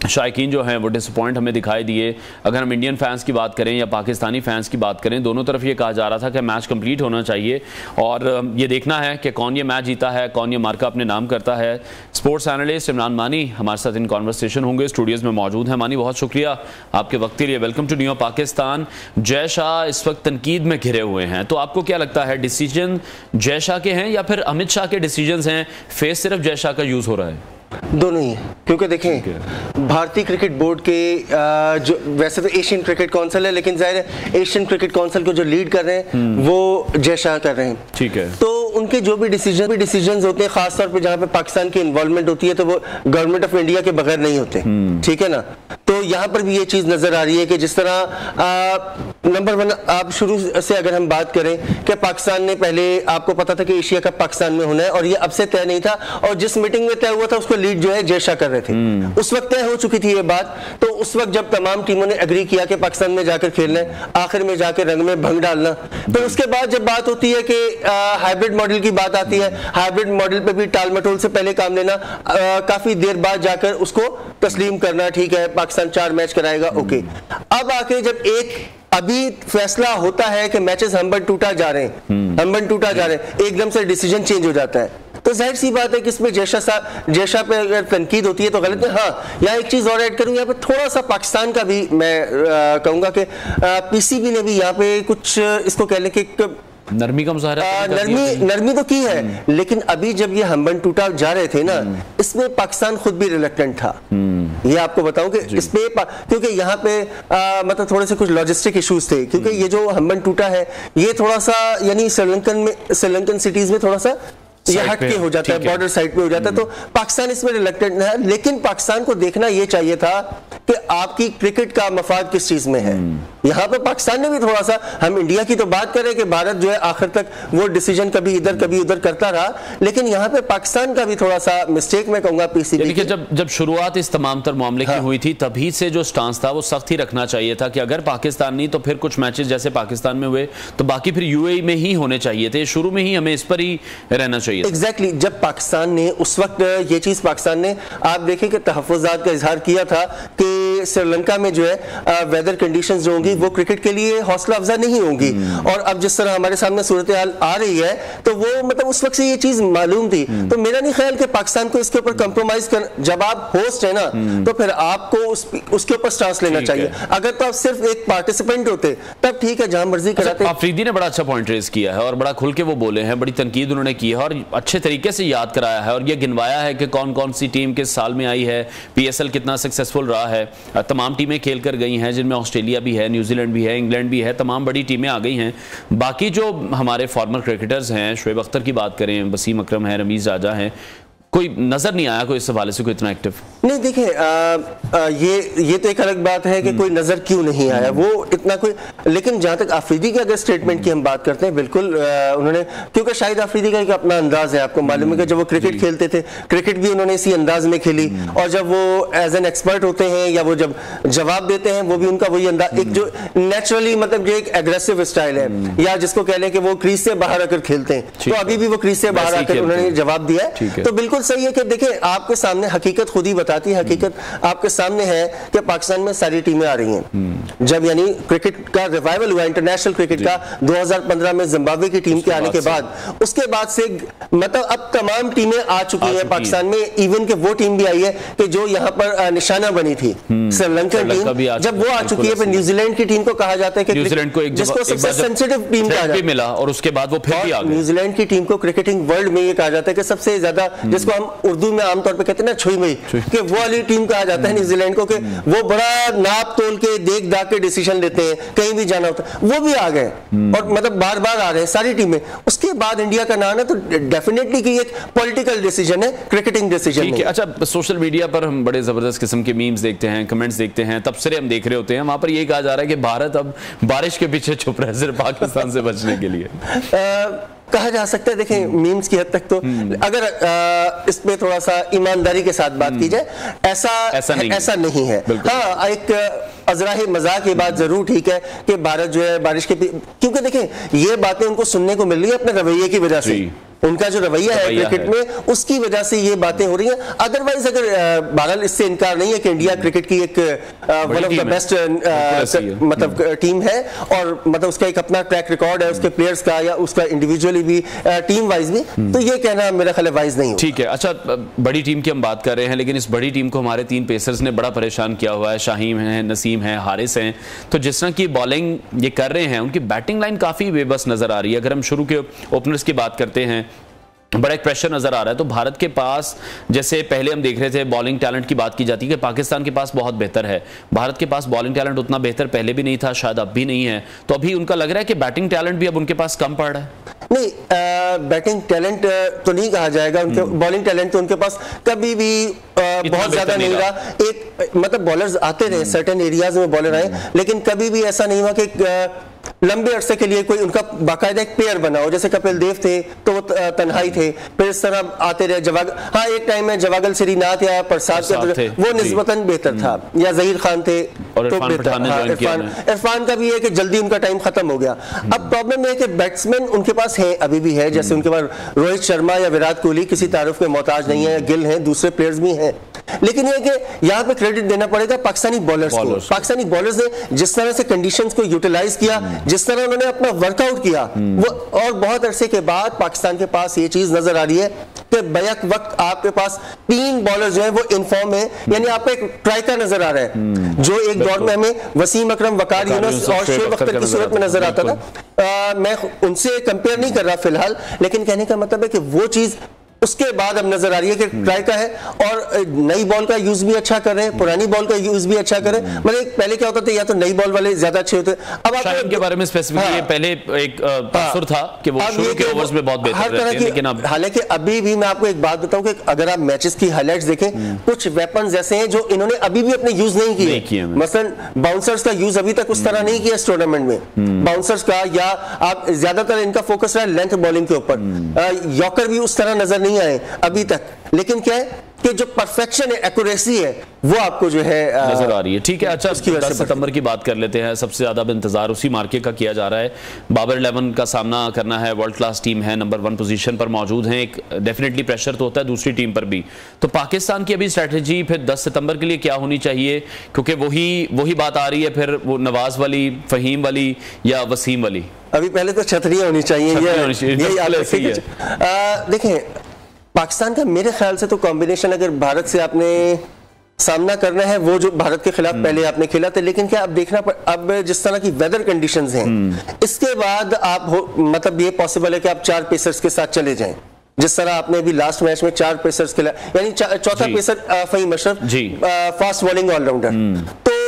शायकीन जो हैं वो डिसअपॉइंट हमें दिखाई दिए। अगर हम इंडियन फैंस की बात करें या पाकिस्तानी फैंस की बात करें, दोनों तरफ ये कहा जा रहा था कि मैच कंप्लीट होना चाहिए, और ये देखना है कि कौन ये मैच जीता है, कौन ये मार्का अपने नाम करता है। स्पोर्ट्स एनालिस्ट इमरान मानी हमारे साथ इन कॉन्वर्सेशन होंगे, स्टूडियोज़ में मौजूद हैं। मानी, बहुत शुक्रिया आपके वक्त के लिए। Welcome to new Pakistan. Jay Shah इस वक्त तनकीद में घिरे हुए हैं, तो आपको क्या लगता है डिसीजन जय शाह के हैं या फिर अमित शाह के डिसीजन हैं? फेस सिर्फ जय शाह का यूज़ हो रहा है? दोनों ही है, क्योंकि देखें भारतीय क्रिकेट बोर्ड के जो वैसे तो एशियन क्रिकेट काउंसिल है, लेकिन जाहिर है एशियन क्रिकेट काउंसिल को जो लीड कर रहे हैं वो जय शाह कर रहे हैं। ठीक है, तो उनके जो भी डिसीजंस होते हैं, खासतौर पे जहाँ पे पाकिस्तान की इन्वॉल्वमेंट होती है, तो वो गवर्नमेंट ऑफ इंडिया के बगैर नहीं होते। ठीक है ना? तो यहाँ पर भी ये चीज नजर आ रही है कि जिस तरह नंबर 1 आप शुरू से अगर हम बात करें कि पाकिस्तान ने पहले आपको पता था कि एशिया कप पाकिस्तान में होना है, और ये अब से तय नहीं था, और जिस मीटिंग में तय हुआ था उसको लीड जो है जय शाह कर रहे थे। उस वक्त तय हो चुकी थी ये बात। तो उस वक्त जब तमाम टीमों ने एग्री किया कि पाकिस्तान में जाकर खेलना है, आखिर में जाकर रंग में भंग डालना, तो उसके बाद जब बात होती है कि हाइब्रिड मॉडल की बात आती है, हाइब्रिड मॉडल पे भी टाल मटोल से पहले काम लेना, काफी देर बाद जाकर उसको तस्लीम करना, ठीक है पाकिस्तान 4 मैच कराएगा, ओके। अब आके जब एक अभी फैसला होता है कि मैचेस हम बन टूटा जा रहे हैं, एकदम से डिसीजन चेंज हो जाता है, तो जाहिर सी बात है कि इसमें जय शाह पे अगर तनकीद होती है तो गलत है। हाँ, यहाँ एक चीज और ऐड करूँ, यहाँ पे थोड़ा सा पाकिस्तान का भी मैं कहूंगा कि पीसीबी ने भी यहाँ पे कुछ इसको कहने के नरमी का मुजाहरा नरमी तो की है, लेकिन अभी जब ये हम बन टूटा जा रहे थे ना, इसमें पाकिस्तान खुद भी रिलक्टेंट था। ये आपको बताऊं कि इसमें क्योंकि यहाँ पे मतलब थोड़े से कुछ लॉजिस्टिक इश्यूज थे, क्योंकि ये जो हम बन टूटा है ये थोड़ा सा यानी श्रीलंकन सिटीज में थोड़ा सा ये हट के हो जाता है, बॉर्डर साइड पे हो जाता है, तो पाकिस्तान इसमें रिलक्टेंट है। लेकिन पाकिस्तान को देखना ये चाहिए था कि आपकी क्रिकेट का मफाद किस चीज में है। यहाँ पे पाकिस्तान ने भी थोड़ा सा, हम इंडिया की तो बात करें कि भारत जो है आखिर तक वो डिसीजन कभी इधर कभी उधर करता रहा, लेकिन यहाँ पे पाकिस्तान का भी थोड़ा सा मिस्टेक मैं कहूंगा पीसीबी के। जब शुरुआत इस तमाम तर मामले की हुई थी तभी से जो स्टांस था वो सख्त ही रखना चाहिए था कि अगर पाकिस्तान नहीं तो फिर कुछ मैचेस जैसे पाकिस्तान में हुए तो बाकी फिर यूएई में ही होने चाहिए थे। शुरू में ही हमें इस पर ही रहना चाहिए। एग्जैक्टली जब पाकिस्तान ने उस वक्त ये चीज पाकिस्तान ने आप देखें कि तहफ़्फ़ुज़ात का इजहार किया था कि श्रीलंका में जो है वेदर कंडीशंस जो होंगी वो क्रिकेट के लिए हौसला अफजा नहीं होंगी, और अब जिस तरह हमारे सामने सूरत हाल आ रही है तो वो मतलब उस वक्त से ये चीज मालूम थी। तो मेरा नहीं ख्याल कि पाकिस्तान को इसके ऊपर कंप्रोमाइज कर, जब आप होस्ट है ना तो फिर आपको उसके ऊपर स्टांस लेना चाहिए। अगर तो आप सिर्फ एक पार्टिसिपेंट होते तब ठीक है, जहां मर्जी कराते। अफरीदी ने बड़ा अच्छा पॉइंट रेज किया है और बड़ा खुल के वो बोले हैं, बड़ी तनकीद उन्होंने की है और अच्छे तरीके से याद कराया है और ये गिनवाया है कि कौन कौन सी टीम किस साल में आई है, पीएसएल कितना सक्सेसफुल रहा है। तमाम टीमें खेल कर गई हैं जिनमें ऑस्ट्रेलिया भी है, न्यूजीलैंड भी है, इंग्लैंड भी है, तमाम बड़ी टीमें आ गई हैं। बाकी जो हमारे फॉर्मर क्रिकेटर्स हैं, शोएब अख्तर की बात करें, वसीम अकरम है, रमीज राजा हैं, कोई नजर नहीं आया कोई इस हवाले से कोई इतना एक्टिव नहीं। देखिए ये तो एक अलग बात है कि कोई नजर क्यों नहीं आया वो इतना कोई, लेकिन जहां तक आफरीदी के अगर स्टेटमेंट की हम बात करते हैं, बिल्कुल उन्होंने, क्योंकि शायद आफरीदी का एक अपना अंदाज है, आपको मालूम है कि जब वो क्रिकेट खेलते थे क्रिकेट भी उन्होंने इसी अंदाज में खेली, और जब वो एज एन एक्सपर्ट होते हैं या वो जब जवाब देते हैं वो भी उनका वही अंदाज, एक जो नेचुरली मतलब जो एक एग्रेसिव स्टाइल है, या जिसको कह लें कि वो क्रीज से बाहर आकर खेलते हैं, तो अभी भी वो क्रीज से बाहर आकर उन्होंने जवाब दिया है। तो बिल्कुल सही है कि देखिए आपके सामने हकीकत खुद ही बताती है, हकीकत आपके सामने है कि पाकिस्तान में सारी टीमें आ रही हैं। जब यानी क्रिकेट का रिवाइवल हुआ, इंटरनेशनल क्रिकेट का 2015 में जिम्बाब्वे की टीम के आने के बाद, उसके बाद से मतलब अब तमाम टीमें आ चुकी हैं पाकिस्तान में, इवन के वो टीम भी आई है कि जो यहाँ पर निशाना बनी थी, श्रीलंका टीम, जब वो आ चुकी है, फिर न्यूजीलैंड की टीम को कहा जाता है कि न्यूजीलैंड को जिसको सबसे सेंसिटिव टीम कहा जाता है मिला, और उसके बाद वो फिर भी आ गए। न्यूजीलैंड की टीम को क्रिकेटिंग वर्ल्ड में ये कहा जाता है कि सबसे ज्यादा, जिसको हम उर्दू में आमतौर पे कहते हैं ना छुई मई, कि वो वाली टीम कहा जाता है न्यूजीलैंड को, कि वो बड़ा नाप तोल के देख दाख के डिसीजन लेते हैं, कहीं भी जाना होता है। वो भी आ गए और मतलब बार बार आ रहे हैं सारी टीमें। उसके बाद इंडिया का नाम है, तो डेफिनेटली कि एक पॉलिटिकल डिसीजन है, क्रिकेटिंग डिसीजन नहीं। अच्छा, सोशल मीडिया पर हम बड़े जबरदस्त किस्म के मीम्स देखते हैं, कमेंट्स देखते हैं, तबसरे हम देख रहे होते हैं, वहां पर यही कहा जा रहा है कि भारत अब बारिश के पीछे छुप रहा है सिर्फ पाकिस्तान से बचने के लिए। कहा जा सकता है, देखें मीम्स की हद तक तो अगर इस पे थोड़ा सा ईमानदारी के साथ बात की जाए, ऐसा नहीं है। हाँ, एक अजराही मजाक ये बात जरूर ठीक है कि भारत जो है बारिश के, क्योंकि देखें ये बातें उनको सुनने को मिल रही है अपने रवैये की वजह से, उनका जो रवैया है क्रिकेट में, उसकी वजह से ये बातें हो रही हैं। अदरवाइज अगर बहरहाल इससे इनकार नहीं है कि इंडिया क्रिकेट की एक वन ऑफ द बेस्ट मतलब टीम है, और मतलब उसका एक अपना ट्रैक रिकॉर्ड है उसके प्लेयर्स का, या उसका इंडिविजुअली भी टीम वाइज भी, तो ये कहना मेरा ख्याल वाइज नहीं। ठीक है, अच्छा, बड़ी टीम की हम बात कर रहे हैं, लेकिन इस बड़ी टीम को हमारे 3 पेसर्स ने बड़ा परेशान किया हुआ है। शाहीन है, नसीम है, हारिस हैं। तो जिस तरह की बॉलिंग ये कर रहे हैं, उनकी बैटिंग लाइन काफी बेबस नजर आ रही है। अगर हम शुरू के ओपनर्स की बात करते हैं, बड़ा एक प्रेशर नजर आ रहा है। तो भारत के पास, जैसे पहले हम देख रहे थे बॉलिंग टैलेंट की बात की जाती है कि पाकिस्तान के पास बहुत बेहतर है, भारत के पास बॉलिंग टैलेंट उतना बेहतर पहले भी नहीं था, शायद अब भी नहीं है। तो अभी उनका लग रहा है कि बैटिंग टैलेंट भी अब उनके पास कम पड़ रहा है। नहीं, बैटिंग टैलेंट तो नहीं कहा जाएगा, उनके बॉलिंग टैलेंट तो उनके पास कभी भी बहुत ज्यादा नहीं रहा। एक मतलब बॉलर्स आते रहे, सर्टेन एरियाज में बॉलर आए, लेकिन कभी भी ऐसा नहीं हुआ कि लंबे अरसे के लिए कोई उनका बाकायदा एक पेयर बना हो। जैसे कपिल देव थे तो वो तन्हाई थे, फिर इस तरह आते रहे। हाँ, एक टाइम में जवागल श्रीनाथ या प्रसाद वो निस्बतन बेहतर था, या जहीर खान थे और तो इरफान का भी है कि जल्दी उनका टाइम खत्म हो गया। अब प्रॉब्लम है कि बैट्समैन उनके पास है, अभी भी है, जैसे उनके पास रोहित शर्मा या विराट कोहली किसी तारुफ के मोहताज नहीं है, गिल हैं, दूसरे प्लेयर्स भी हैं। लेकिन ये कि यहाँ पे क्रेडिट देना पड़ेगा पाकिस्तानी बॉलर्स को। पाकिस्तानी बॉलर्स ने जिस तरह से कंडीशंस को यूटिलाइज किया, जिस तरह उन्होंने अपना वर्कआउट किया, वो, और बहुत अरसे के बाद पाकिस्तान के पास ये चीज नजर आ रही है कि बैक वक्त आपके पास 3 बॉलर जो है वो इनफॉर्म है, यानी आपको एक ट्राइका नजर आ रहा है, जो एक दौर में हमें वसीम अकरम, वकार यूनुस और शोएब अख्तर की सूरत में नजर आता था। मैं उनसे कंपेयर नहीं कर रहा फिलहाल, लेकिन कहने का मतलब है कि वो चीज उसके बाद अब नजर आ रही है कि ट्राई का है और नई बॉल का यूज भी अच्छा कर रहे हैं, पुरानी बॉल का यूज भी अच्छा कर रहे हैं। मतलब पहले क्या होता था, या तो नई बॉल वाले ज्यादा अच्छे होते, अब आप के बारे में स्पेसिफिकली पहले एक तासुर था कि वो शुरू के ओवर्स में बहुत बेहतर रहते हैं, लेकिन अब हालांकि अभी भी मैं आपको एक बात बताऊं कि अगर आप मैचेस की हाइलाइट्स देखें, कुछ वेपन्स ऐसे हैं जो इन्होंने अभी भी अपने यूज नहीं किए। मसलन बाउंसर्स का यूज अभी तक उस तरह नहीं किया इस टूर्नामेंट में, बाउंसर्स का, या आप ज्यादातर इनका फोकस रहा लेंथ बॉलिंग के ऊपर। यॉर्कर भी उस तरह नजर नहीं आए अभी तक, लेकिन क्या है कि जो परफेक्शन है, एक्यूरेसी है, वो आपको जो है नजर आ रही है। ठीक है, अच्छा 10 सितंबर की बात कर लेते हैं। सबसे ज्यादा इंतजार उसी मार्के का किया जा रहा है। बाबर 11 का सामना करना है, वर्ल्ड क्लास टीम है, नंबर 1 पोजीशन पर मौजूद है, एक डेफिनेटली प्रेशर तो होता है दूसरी टीम पर भी। तो पाकिस्तान की अभी स्ट्रेटेजी फिर 10 सितंबर के लिए क्या होनी चाहिए, क्योंकि वही बात आ रही है फिर वो नवाज वाली, फहीम वाली या वसीम वाली? अभी पहले तो छतरियां होनी चाहिए, देखें पाकिस्तान का मेरे ख्याल से तो कॉम्बिनेशन, अगर भारत से आपने सामना करना है, वो जो भारत के खिलाफ पहले आपने खेला था, लेकिन क्या अब देखना अब जिस तरह की वेदर कंडीशंस हैं, इसके बाद आप मतलब ये पॉसिबल है कि आप 4 पेसर्स के साथ चले जाएं, जिस तरह आपने अभी लास्ट मैच में 4 पेसर्स खेला, यानी चौथा pacer Faheem Ashraf, fast bowling allrounder. तो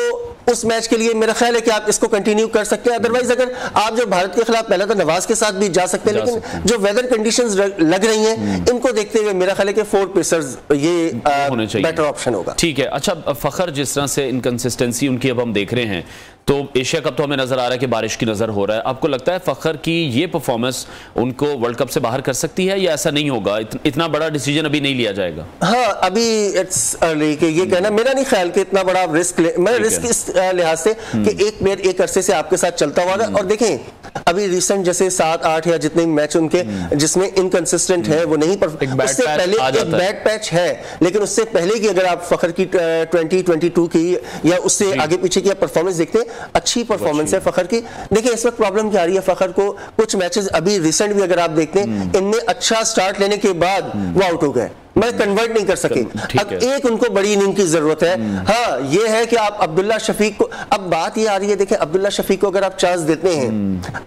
उस मैच के लिए मेरा ख्याल है कि आप इसको कंटिन्यू कर सकते हैं। अदरवाइज अगर आप जो भारत के खिलाफ पहले तो नवाज के साथ भी जा सकते हैं, लेकिन जो वेदर कंडीशंस लग रही हैं, इनको देखते हुए मेरा ख्याल है कि 4 पेसर्स ये बेटर ऑप्शन होगा। ठीक है, अच्छा फखर जिस तरह से इनकंसिस्टेंसी उनकी अब हम देख रहे हैं, तो एशिया कप तो हमें नजर आ रहा है कि बारिश की नजर हो रहा है। आपको लगता है फखर की ये परफॉर्मेंस उनको वर्ल्ड कप से बाहर कर सकती है, या ऐसा नहीं होगा, इतना बड़ा डिसीजन अभी नहीं लिया जाएगा? हाँ, अभी इट्स अर्ली कि ये कहना, मेरा नहीं ख्याल कि इतना बड़ा रिस्क मैं रिस्क इस लिहाज से कि एक प्लेयर एक अरसे से आपके साथ चलता हुआ है, और देखें अभी रिसेंट जैसे 7-8 या जितने मैच उनके जिसमें इनकंसिस्टेंट है, वो नहीं, उससे पहले एक बैड पैच है, लेकिन उससे पहले की अगर आप फखर की 2022 की या उससे आगे पीछे की परफॉर्मेंस देखते हैं, अच्छी परफॉर्मेंस है फखर की। देखिए इस वक्त प्रॉब्लम क्या आ रही है फखर को, कुछ मैचेस अभी रिसेंट भी अगर आप देखते हैं, इनमें अच्छा स्टार्ट लेने के बाद वो आउट हो गए, मैं कन्वर्ट नहीं कर सके। अब एक उनको बड़ी इनिंग की जरूरत है। हाँ, ये है कि आप अब्दुल्ला शफीक को, अब बात ये आ रही है, देखें अब्दुल्ला शफीक को अगर आप चांस देते हैं,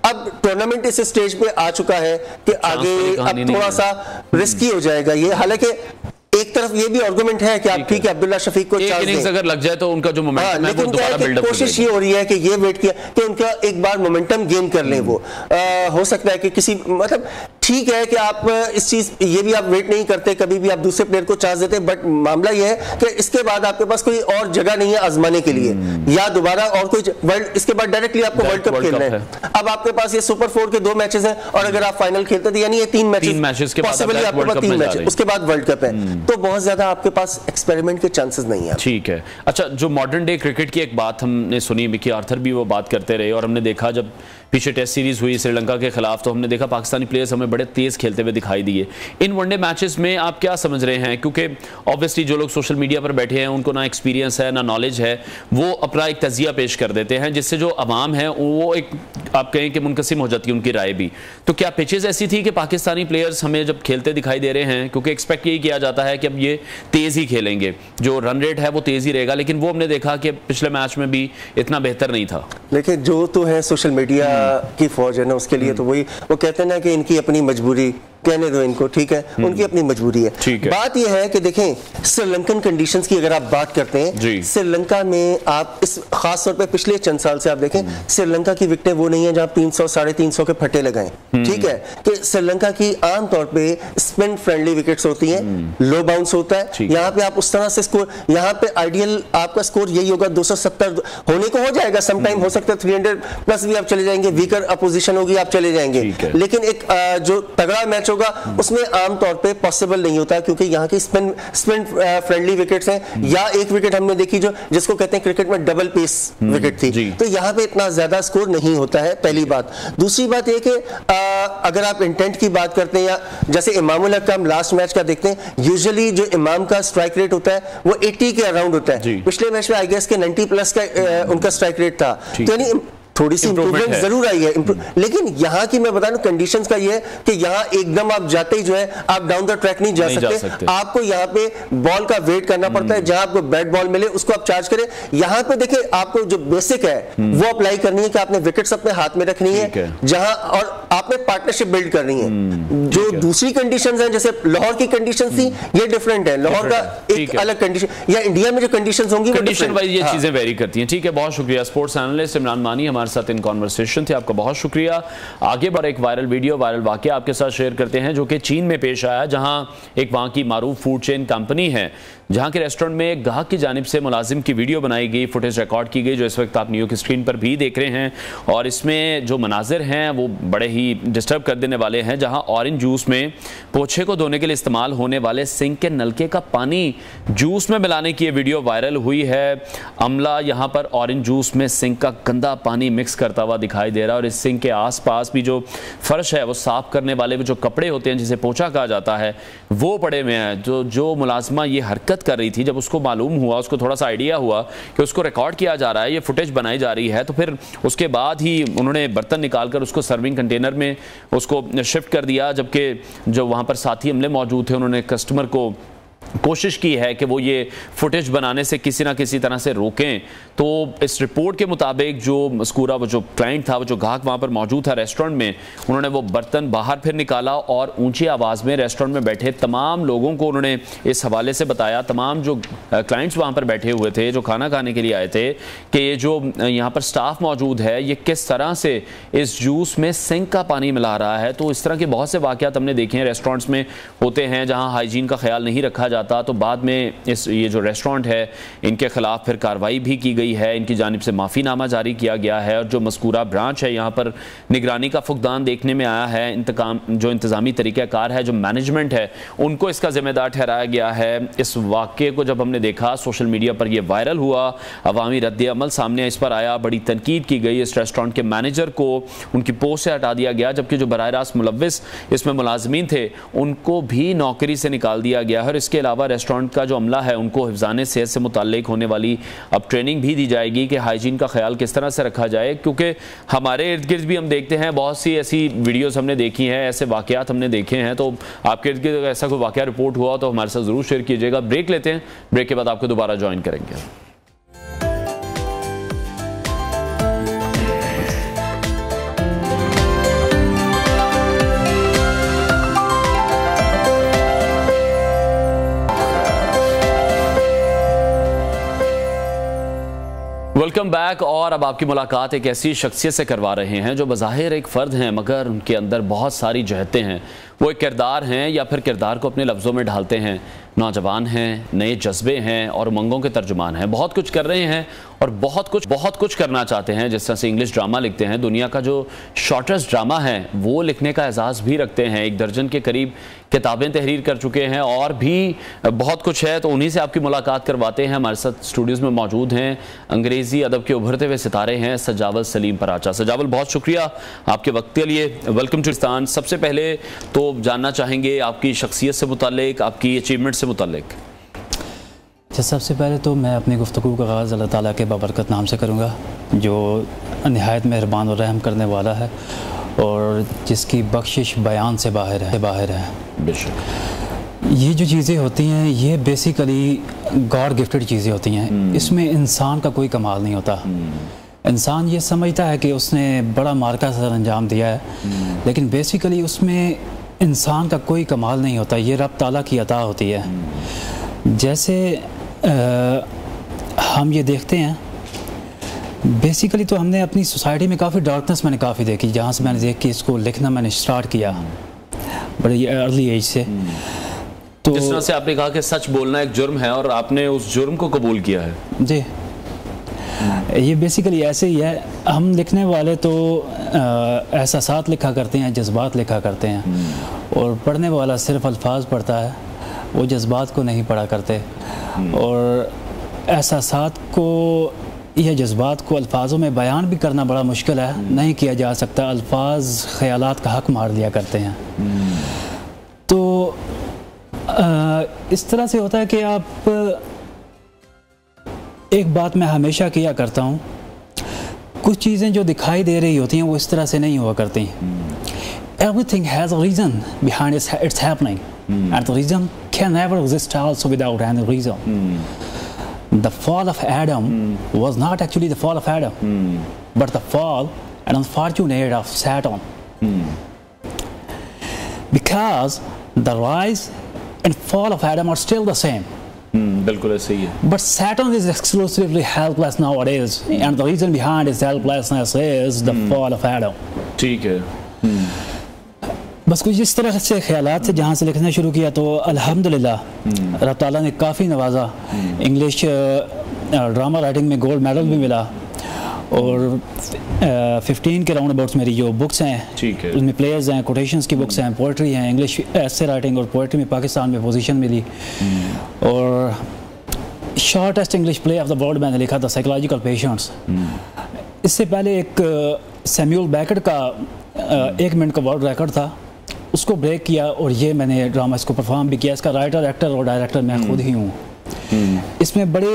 अब टूर्नामेंट इस स्टेज पे आ चुका है कि आगे अब थोड़ा सा रिस्की हो जाएगा ये। हालांकि एक तरफ ये भी आर्गुमेंट है कि आप ठीक है अब्दुल्ला शफीक को चांस दें, अगर लग जाए तो उनका जो मोमेंटम है वो दोबारा बिल्डअप हो कोशिश ये हो रही है कि ये वेट किया कि उनका एक बार मोमेंटम गेन कर लें। वो हो सकता है कि किसी मतलब ठीक है कि आप इस चीज ये भी आप वेट नहीं करते, कभी भी आप दूसरे प्लेयर को चांस देते, बट मामला ये है कि इसके बाद आपके पास कोई और जगह नहीं है आजमाने के लिए, या दोबारा और कोई वर्ल्ड, इसके बाद डायरेक्टली आपको वर्ल्ड कप खेलना है। अब आपके पास ये सुपर 4 के 2 मैचेस हैं, और अगर आप फाइनल खेलते थे, यानी ये 3 मैचेस पॉसिबली आपके पास 3 मैचेस, उसके बाद वर्ल्ड कप है, तो बहुत ज्यादा आपके पास एक्सपेरिमेंट के चांसेस नहीं है। ठीक है, अच्छा जो मॉडर्न डे क्रिकेट की एक बात हमने सुनी, मिकी आर्थर भी वो बात करते रहे, और हमने देखा जब पीछे टेस्ट सीरीज हुई श्रीलंका के खिलाफ, तो हमने देखा पाकिस्तानी प्लेयर्स हमें बड़े तेज खेलते हुए दिखाई दिए। इन वनडे मैचेस में आप क्या समझ रहे हैं, क्योंकि ऑब्वियसली जो लोग सोशल मीडिया पर बैठे हैं उनको ना एक्सपीरियंस है ना नॉलेज है, वो अपना एक तजिया पेश कर देते हैं, जिससे जो अवाम है वो एक आप कहें कि मुनकसिम हो जाती है उनकी राय भी। तो क्या पिचेस ऐसी थी कि पाकिस्तानी प्लेयर्स हमें जब खेलते दिखाई दे रहे हैं, क्योंकि एक्सपेक्ट यही किया जाता है कि अब ये तेज ही खेलेंगे, जो रन रेट है वो तेज ही रहेगा, लेकिन वो हमने देखा कि पिछले मैच में भी इतना बेहतर नहीं था। देखिए जो तो है सोशल मीडिया की फौज है ना, उसके लिए तो वही वो कहते हैं ना कि इनकी अपनी मजबूरी, कहने दो इनको, ठीक है, उनकी अपनी मजबूरी है। बात यह है कि देखें श्रीलंकन कंडीशंस की अगर आप बात करते हैं, श्रीलंका में आप इस खास तौर पे पिछले चंद साल से आप देखें, श्रीलंका की विकेटें वो नहीं है जहां 300 350 के फटे लगाएं, ठीक है, कि श्रीलंका की आमतौर पे स्पिन फ्रेंडली विकेट्स होती हैं, लो बाउंस होता है, यहाँ पे आप उस तरह से स्कोर, यहाँ पे आइडियल आपका स्कोर यही होगा 270 होने को हो जाएगा, समटाइम हो सकता है 300 प्लस भी आप चले जाएंगे, वीकर अपोजिशन होगी आप चले जाएंगे, लेकिन एक जो तगड़ा मैच होगा उसमें आमतौर पे पॉसिबल नहीं होता, क्योंकि यहाँ की स्पिन फ्रेंडली विकेट्स हैं, या एक विकेट हमने देखी जो जिसको कहते हैं क्रिकेट में डबल पेस विकेट थी, तो यहाँ पे इतना ज्यादा स्कोर नहीं होता है, पहली बात। दूसरी बात ये कि अगर आप इंटेंट की बात करते हैं, या जैसे इमामुल हक का हम लास्ट मैच का देखते हैं, यूजुअली जो इमाम का स्ट्राइक रेट होता है वो 80 के अराउंड होता है, पिछले मैच में आई गेस के 90 प्लस का उनका स्ट्राइक रेट था, तो यानी थोड़ी सी इंप्रूवमेंट जरूर आई है, लेकिन यहाँ की मैं बता दूं कंडीशंस का ये है कि यहाँ एकदम आप जाते ही जो है आप डाउन द ट्रैक नहीं जा सकते। आपको यहाँ पे बॉल का वेट करना पड़ता है, जहां आपको बैट बॉल मिले उसको आप चार्ज करें। यहाँ पे देखिए आपको जो बेसिक है वो अप्लाई करनी है कि आपने विकेट्स अपने हाथ में रखनी है, जहां और आपने पार्टनरशिप बिल्ड करनी है। जो दूसरी कंडीशंस हैं जैसे लाहौर की कंडीशंस थी ये डिफरेंट है, लाहौर का एक अलग कंडीशन, या इंडिया में जो कंडीशंस होंगी कंडीशन वाइज ये चीजें वेरी करती हैं। ठीक है, बहुत शुक्रिया। स्पोर्ट्स एनालिस्ट इमरान मानी हमारे साथ इन कॉन्वर्सेशन थे, आपका बहुत शुक्रिया। आगे बढ़ एक वायरल वीडियो, वायरल वाकया आपके साथ शेयर करते हैं जो कि चीन में पेश आया, जहां एक वहां की मारूफ फूड चेन कंपनी है, जहां के रेस्टोरेंट में एक गाहक की जानिब से मुलाजिम की वीडियो बनाई गई, फुटेज रिकॉर्ड की गई, जो इस वक्त आप न्यूज़ की स्क्रीन पर भी देख रहे हैं। और इसमें जो मनाजिर हैं वो बड़े ही डिस्टर्ब कर देने वाले हैं, जहां ऑरेंज जूस में पोछे को धोने के लिए इस्तेमाल होने वाले सिंक के नलके का पानी जूस में मिलाने की ये वीडियो वायरल हुई है। अमला यहां पर ऑरेंज जूस में सिंक का गंदा पानी मिक्स करता हुआ दिखाई दे रहा है, और इस सिंक के आसपास भी जो फर्श है वो साफ करने वाले जो कपड़े होते हैं जिसे पोछा कहा जाता है वो पड़े हुए हैं। जो मुलाजमा ये हरकत कर रही थी, जब उसको मालूम हुआ, उसको थोड़ा सा आइडिया हुआ कि उसको रिकॉर्ड किया जा रहा है, ये फुटेज बनाई जा रही है, तो फिर उसके बाद ही उन्होंने बर्तन निकालकर उसको सर्विंग कंटेनर में उसको शिफ्ट कर दिया। जबकि जो वहाँ पर साथी अमले मौजूद थे उन्होंने कस्टमर को कोशिश की है कि वो ये फुटेज बनाने से किसी ना किसी तरह से रोकें। तो इस रिपोर्ट के मुताबिक जो मस्कूरा वो जो क्लाइंट था, वो जो ग्राहक वहाँ पर मौजूद था रेस्टोरेंट में, उन्होंने वो बर्तन बाहर फिर निकाला और ऊंची आवाज़ में रेस्टोरेंट में बैठे तमाम लोगों को उन्होंने इस हवाले से बताया, तमाम जो क्लाइंट्स वहाँ पर बैठे हुए थे जो खाना खाने के लिए आए थे, कि ये जो यहाँ पर स्टाफ मौजूद है ये किस तरह से इस जूस में सिंक का पानी मिला रहा है। तो इस तरह के बहुत से वाक़यात हमने देखे हैं रेस्टोरेंट्स में होते हैं जहाँ हाइजीन का ख्याल नहीं रखा जाता। तो बाद में ये जो रेस्टोरेंट है इनके खिलाफ फिर कार्रवाई भी की गई है, इनकी जानिब से माफ़ीनामा जारी किया गया है, और जो मस्कूरा ब्रांच है यहाँ पर निगरानी का फुकदान देखने में आया है। जो इंतज़ामी तरीक़ाकार है, जो मैनेजमेंट है, उनको इसका जिम्मेदार ठहराया गया है। इस वाक़े को जब हमने देखा सोशल मीडिया पर यह वायरल हुआ, अवामी रद्द-ए-अमल सामने इस पर आया, बड़ी तनकीद की गई। इस रेस्टोरेंट के मैनेजर को उनकी पोस्ट से हटा दिया गया, जबकि जो बराह रास्त मुलव्विस इसमें मुलाजमीन थे उनको भी नौकरी से निकाल दिया गया है। और इसके अलावा रेस्टोरेंट का जो अमला है उनको हिफ्ज़ाने सेहत से मुताल्लिक होने वाली अब ट्रेनिंग भी दी जाएगी कि हाइजीन का ख्याल किस तरह से रखा जाए, क्योंकि हमारे इर्द गिर्द भी हम देखते हैं बहुत सी ऐसी वीडियोस हमने देखी हैं, ऐसे वाक़यात हमने देखे हैं। तो आपके इर्द गिर्द ऐसा कोई वाक़या रिपोर्ट हुआ तो हमारे साथ ज़रूर शेयर कीजिएगा। ब्रेक लेते हैं, ब्रेक के बाद आपको दोबारा ज्वाइन करेंगे। Welcome back. और अब आपकी मुलाकात एक ऐसी शख्सियत से करवा रहे हैं जो बज़ाहिर एक फ़र्द हैं मगर उनके अंदर बहुत सारी जहतें हैं। वो एक किरदार हैं या फिर किरदार को अपने लफ्ज़ों में ढालते हैं। नौजवान हैं, नए जज्बे हैं और उमंगों के तर्जुमान हैं। बहुत कुछ कर रहे हैं और बहुत कुछ करना चाहते हैं। जिस तरह से इंग्लिश ड्रामा लिखते हैं, दुनिया का जो शॉर्टेस्ट ड्रामा है वो लिखने का एजाज़ भी रखते हैं। 1 दर्जन के करीब किताबें तहरीर कर चुके हैं और भी बहुत कुछ है। तो उन्हीं से आपकी मुलाकात करवाते हैं। हमारे साथ स्टूडियोज़ में मौजूद हैं अंग्रेज़ी अदब के उभरते हुए सितारे हैं सजावल सलीम पराचा। सजावल, बहुत शुक्रिया आपके वक्त के लिए। Welcome to Pakistan. सबसे पहले तो जानना चाहेंगे आपकी शख्सियत से मुताल्लिक, आपकी अचीवमेंट से मुताल्लिक। सबसे पहले तो मैं अपनी गुफ्तगू का आगाज़ अल्लाह ताला के बाबरकत नाम से करूँगा, जो नहायत मेहरबान और रहम करने वाला है और जिसकी बख्शिश बयान से बाहर है। बेशक ये जो चीज़ें होती हैं ये बेसिकली गॉड गिफ्टेड चीज़ें होती हैं। इसमें इंसान का कोई कमाल नहीं होता। इंसान ये समझता है कि उसने बड़ा मार्का सर अंजाम दिया है, लेकिन बेसिकली उसमें इंसान का कोई कमाल नहीं होता। ये रब ताला की अता होती है। जैसे हम ये देखते हैं बेसिकली, तो हमने अपनी सोसाइटी में काफ़ी डार्कनेस मैंने काफ़ी देखी, जहाँ से मैंने देख के इसको लिखना मैंने स्टार्ट किया बड़ी अर्ली एज से। तो जिस तरह से आपने कहा कि सच बोलना एक जुर्म है और आपने उस जुर्म को कबूल किया है। जी, ये बेसिकली ऐसे ही है। हम लिखने वाले तो एहसासात लिखा करते हैं, जज्बात लिखा करते हैं, और पढ़ने वाला सिर्फ अल्फाज पढ़ता है, वो जज्बात को नहीं पढ़ा करते। और एहसासात को या जज्बात को अल्फाजों में बयान भी करना बड़ा मुश्किल है, नहीं किया जा सकता। अल्फाज ख़यालात का हक मार दिया करते हैं। तो इस तरह से होता है कि आप, एक बात मैं हमेशा किया करता हूँ, कुछ चीज़ें जो दिखाई दे रही होती हैं वो इस तरह से नहीं हुआ करती। Everything has a reason behind its happening, and the reason can never exist also without any reason. The fall of Adam was not actually the fall of Adam, but the fall and unfortunate of Saturn. Because the rise and fall of Adam are still the same. बिल्कुल ऐसे ही है। But Saturn is exclusively helpless nowadays, and the reason behind its helplessness is the fall of Adam. ठीक है। बस कुछ इस तरह से ख्यालात से जहाँ से लिखना शुरू किया तो अल्हम्दुलिल्लाह रब ताला ने काफ़ी नवाजा। इंग्लिश ड्रामा राइटिंग में गोल्ड मेडल भी मिला, और 15 के राउंड अबाउट्स मेरी जो बुक्स हैं उसमें प्लेयर्स हैं, कोटेशंस की बुक्स हैं, पोइट्री हैं, इंग्लिश ऐसे राइटिंग और पोइट्री में पाकिस्तान में पोजीशन मिली। और shortest English play of the world मैंने लिखा था साइकोलॉजिकल पेशेंट्स। इससे पहले एक सैमुअल बेकेट का 1 मिनट का वर्ल्ड रिकॉर्ड था, उसको ब्रेक किया, और ये मैंने ड्रामा इसको परफॉर्म भी किया। इसका राइटर, एक्टर और डायरेक्टर मैं खुद ही हूँ। इसमें बड़े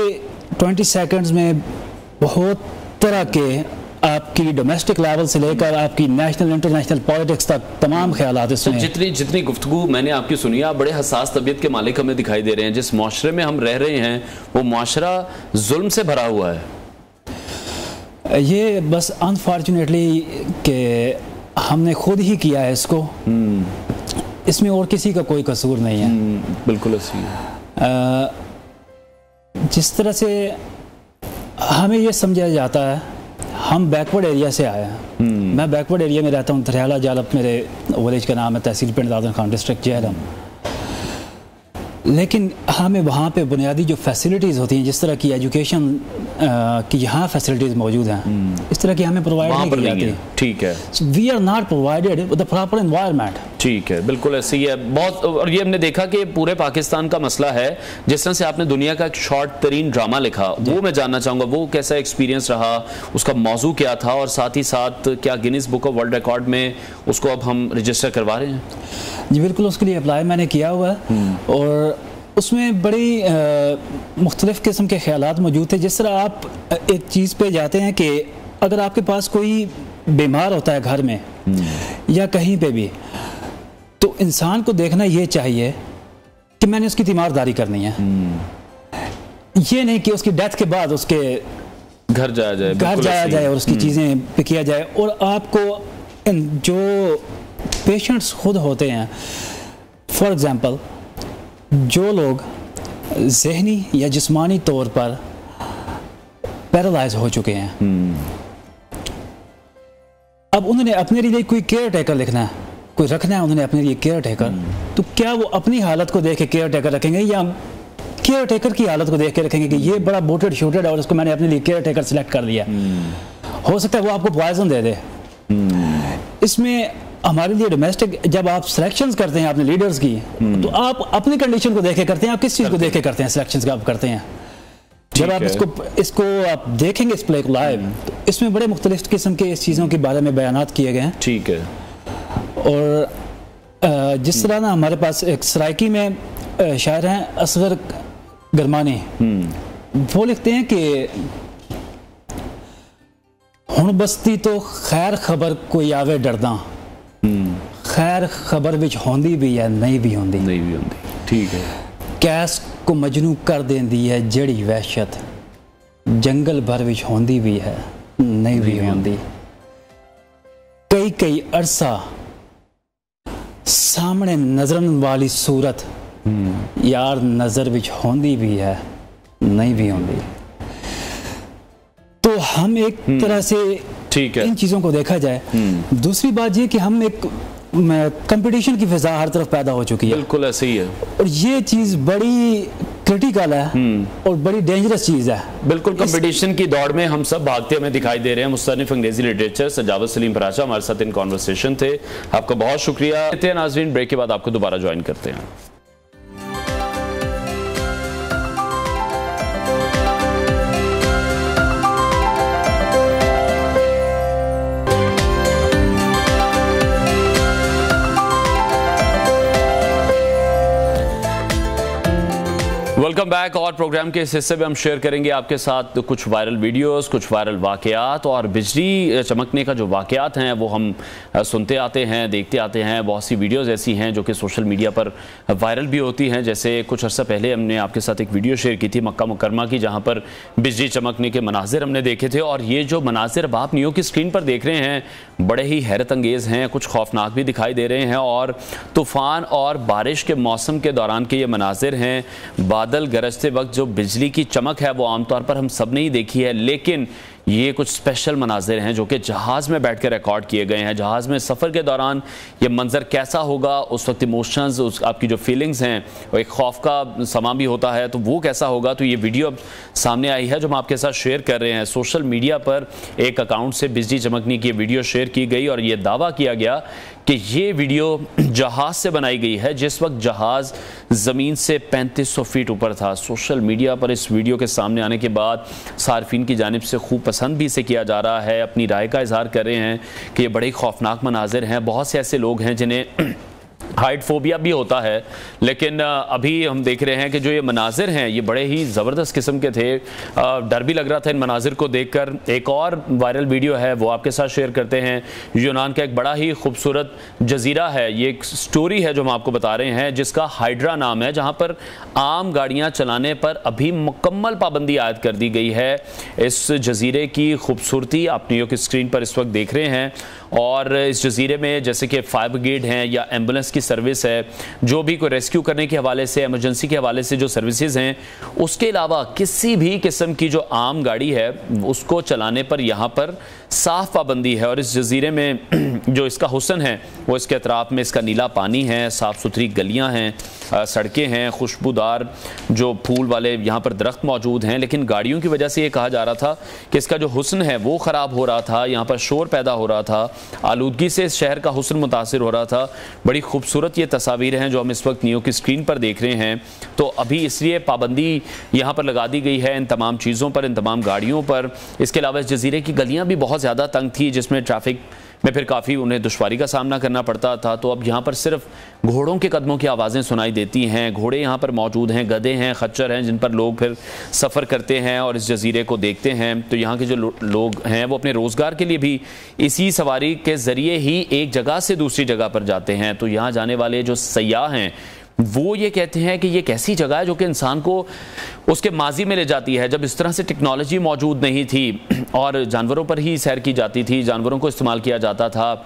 20 सेकंड्स में बहुत तरह के आपकी डोमेस्टिक लेवल से लेकर आपकी नेशनल इंटरनेशनल पॉलिटिक्स तक तमाम ख्यालात इसमें। जितनी गुफ्तगू मैंने आपकी सुनी, आप बड़े हसास तबीयत के मालिक हमें दिखाई दे रहे हैं। जिस माशरे में हम रह रहे हैं वो माशरा जुल्म से भरा हुआ है। ये बस अनफॉर्चुनेटली के हमने खुद ही किया है इसको, इसमें और किसी का कोई कसूर नहीं है। बिल्कुल ऐसी है। जिस तरह से हमें ये समझा जाता है, हम बैकवर्ड एरिया से आए हैं। मैं बैकवर्ड एरिया में रहता हूँ, दरियाला जालप मेरे विलेज का नाम है, तहसील पिंड दादन खान, डिस्ट्रिक्ट जेहलम। लेकिन हमें वहाँ पे बुनियादी जो फैसिलिटीज़ होती हैं, जिस तरह की एजुकेशन की यहाँ फैसिलिटीज़ मौजूद हैं, इस तरह की हमें प्रोवाइड नहीं की जाती। ठीक है। We are not provided with the proper environment. ठीक है, बिल्कुल ऐसे ही है बहुत। और ये हमने देखा कि पूरे पाकिस्तान का मसला है। जिस तरह से आपने दुनिया का एक शॉर्ट तरीन ड्रामा लिखा, वो मैं जानना चाहूँगा, वो कैसा एक्सपीरियंस रहा, उसका मौजू क्या था, और साथ ही साथ क्या Guinness book of world record में उसको अब हम रजिस्टर करवा रहे हैं? जी बिल्कुल, उसके लिए अप्लाई मैंने किया हुआ है, और उसमें बड़ी मुख्तलिफ़ किस्म के ख्यालात मौजूद थे। जिस तरह आप एक चीज़ पे जाते हैं कि अगर आपके पास कोई बीमार होता है घर में या कहीं पे भी, तो इंसान को देखना ये चाहिए कि मैंने उसकी तीमारदारी करनी है, ये नहीं कि उसकी डेथ के बाद उसके घर जाया जाए और उसकी चीज़ें पे किया जाए। और आपको जो पेशेंट्स खुद होते हैं, फॉर एग्ज़ाम्पल जो लोग ज़हनी या जिस्मानी तौर पर पैरालाइज हो चुके हैं, अब उन्होंने अपने लिए कोई केयर टेकर लिखना है, कोई रखना है उन्होंने अपने लिए केयर टेकर, तो क्या वो अपनी हालत को देख के केयर टेकर रखेंगे या केयर टेकर की हालत को देख के रखेंगे कि ये बड़ा बोटेड शूटेड है और इसको मैंने अपने लिए केयर टेकर सिलेक्ट कर लिया? हो सकता है वो आपको पॉइजन दे दे। इसमें हमारे लिए डोमेस्टिक जब आप सिलेक्शंस करते हैं अपने लीडर्स की, तो आप अपनी कंडीशन को देख के करते हैं। आप किस चीज़ को देख के करते हैं सिलेक्शंस आप करते हैं? जब आप इसको आप देखेंगे इस प्ले को लाइव, तो इसमें बड़े मुख्तलिफ किस्म के इस चीज़ों के बारे में बयानात किए गए हैं। ठीक है। और जिस तरह ना हमारे पास एक सराइकी में शायर हैं असगर गरमानी, वो लिखते हैं कि हुण बस्ती तो खैर खबर कोई आवे डरदा, खैर खबर विच होंदी भी है नहीं भी होंदी। ठीक है। कैस को मजनू कर देंदी है जड़ी वहशत, जंगल भर विच होंदी भी है नहीं भी होंदी। कई कई अरसा सामने नजरन वाली सूरत, यार नजर विच होंदी भी है नहीं भी होंदी। तो हम एक तरह से इन चीज़ों को देखा जाए। दूसरी बात ये कि हम एक कंपटीशन की फिजा हर तरफ पैदा हो चुकी है। बिल्कुल ऐसे ही है, और ये चीज़ बड़ी क्रिटिकल है और बड़ी डेंजरस चीज़ है। बिल्कुल कंपटीशन की दौड़ में हम सब भागते हमें दिखाई दे रहे हैं। मुस्तनिफ अंग्रेजी लिटरेचर सजावत सलीम फराचा हमारे साथ इन कॉन्वर्सेशन थे, आपका बहुत शुक्रिया। नाज़रीन ब्रेक के बाद आपको दोबारा ज्वाइन करते हैं। Welcome back. और प्रोग्राम के इस हिस्से में हम शेयर करेंगे आपके साथ कुछ वायरल वीडियोस, कुछ वायरल वाकयात और बिजली चमकने का जो वाकयात हैं वो हम सुनते आते हैं, देखते आते हैं। बहुत सी वीडियोस ऐसी हैं जो कि सोशल मीडिया पर वायरल भी होती हैं। जैसे कुछ अर्सा पहले हमने आपके साथ एक वीडियो शेयर की थी मक्का मुकरमा की, जहाँ पर बिजली चमकने के मनाजिर हमने देखे थे। और ये जो मनाजिर अब आप नियो की स्क्रीन पर देख रहे हैं बड़े ही हैरत अंगेज़ हैं, कुछ खौफनाक भी दिखाई दे रहे हैं। और तूफ़ान और बारिश के मौसम के दौरान के ये मनाजिर हैं। बादल गरजते वक्त जो बिजली की चमक है वो आमतौर पर हम सब ने ही देखी है, लेकिन ये कुछ स्पेशल मनाजिर हैं जो कि जहाज़ में बैठ कर रिकॉर्ड किए गए हैं। जहाज़ में सफ़र के दौरान ये मंज़र कैसा होगा, उस वक्त इमोशंस, उस आपकी जो फीलिंग्स हैं, और एक खौफ का समा भी होता है, तो वो कैसा होगा। तो ये वीडियो अब सामने आई है जो हम आपके साथ शेयर कर रहे हैं। सोशल मीडिया पर एक अकाउंट से बिजली चमकने की वीडियो शेयर की गई और ये दावा किया गया कि ये वीडियो जहाज़ से बनाई गई है जिस वक्त जहाज़ ज़मीन से 3500 फीट ऊपर था। सोशल मीडिया पर इस वीडियो के सामने आने के बाद सार्फिन की जानिब से खूब पसंद भी इसे किया जा रहा है, अपनी राय का इजहार कर रहे हैं कि ये बड़े खौफनाक मनाजिर हैं। बहुत से ऐसे लोग हैं जिन्हें हाइट फोबिया भी होता है, लेकिन अभी हम देख रहे हैं कि जो ये मनाजिर हैं ये बड़े ही ज़बरदस्त किस्म के थे। डर भी लग रहा था इन मनाजिर को देखकर। एक और वायरल वीडियो है वो आपके साथ शेयर करते हैं। यूनान का एक बड़ा ही खूबसूरत जजीरा है, ये एक स्टोरी है जो हम आपको बता रहे हैं, जिसका हाइड्रा नाम है, जहाँ पर आम गाड़ियाँ चलाने पर अभी मुकम्मल पाबंदी आयद कर दी गई है। इस जजीरे की खूबसूरती आप नियो की स्क्रीन पर इस वक्त देख रहे हैं। और इस जजीरे में जैसे कि फायर ब्रिगेड हैं या एम्बुलेंस की सर्विस है, जो भी कोई रेस्क्यू करने के हवाले से, इमरजेंसी के हवाले से जो सर्विसेज हैं, उसके अलावा किसी भी किस्म की जो आम गाड़ी है उसको चलाने पर यहाँ पर साफ पाबंदी है। और इस जजीरे में जो इसका हुस्न है वो इसके अतराफ में इसका नीला पानी है, साफ़ सुथरी गलियाँ हैं, सड़कें हैं, खुशबूदार जो फूल वाले यहाँ पर दरख्त मौजूद हैं। लेकिन गाड़ियों की वजह से ये कहा जा रहा था कि इसका जो हुस्न है वो ख़राब हो रहा था, यहाँ पर शोर पैदा हो रहा था, आलूदगी से इस शहर का हुस्न मुतासिर हो रहा था। बड़ी खूबसूरत ये तस्वीरें हैं जो हम इस वक्त नियो की स्क्रीन पर देख रहे हैं। तो अभी इसलिए पाबंदी यहाँ पर लगा दी गई है इन तमाम चीज़ों पर, इन तमाम गाड़ियों पर। इसके अलावा इस जजीरे की गलियाँ भी बहुत ज़्यादा तंग थी, जिसमें ट्रैफिक में फिर काफ़ी उन्हें दुश्वारी का सामना करना पड़ता था। तो अब यहाँ पर सिर्फ घोड़ों के कदमों की आवाज़ें सुनाई देती हैं। घोड़े यहाँ पर मौजूद हैं, गधे हैं, खच्चर हैं, जिन पर लोग फिर सफ़र करते हैं और इस जजीरे को देखते हैं। तो यहाँ के जो लोग हैं वो अपने रोज़गार के लिए भी इसी सवारी के ज़रिए ही एक जगह से दूसरी जगह पर जाते हैं। तो यहाँ जाने वाले जो सयाह हैं वो ये कहते हैं कि ये एक ऐसी जगह है जो कि इंसान को उसके माजी में ले जाती है, जब इस तरह से टेक्नोलॉजी मौजूद नहीं थी और जानवरों पर ही सैर की जाती थी, जानवरों को इस्तेमाल किया जाता था।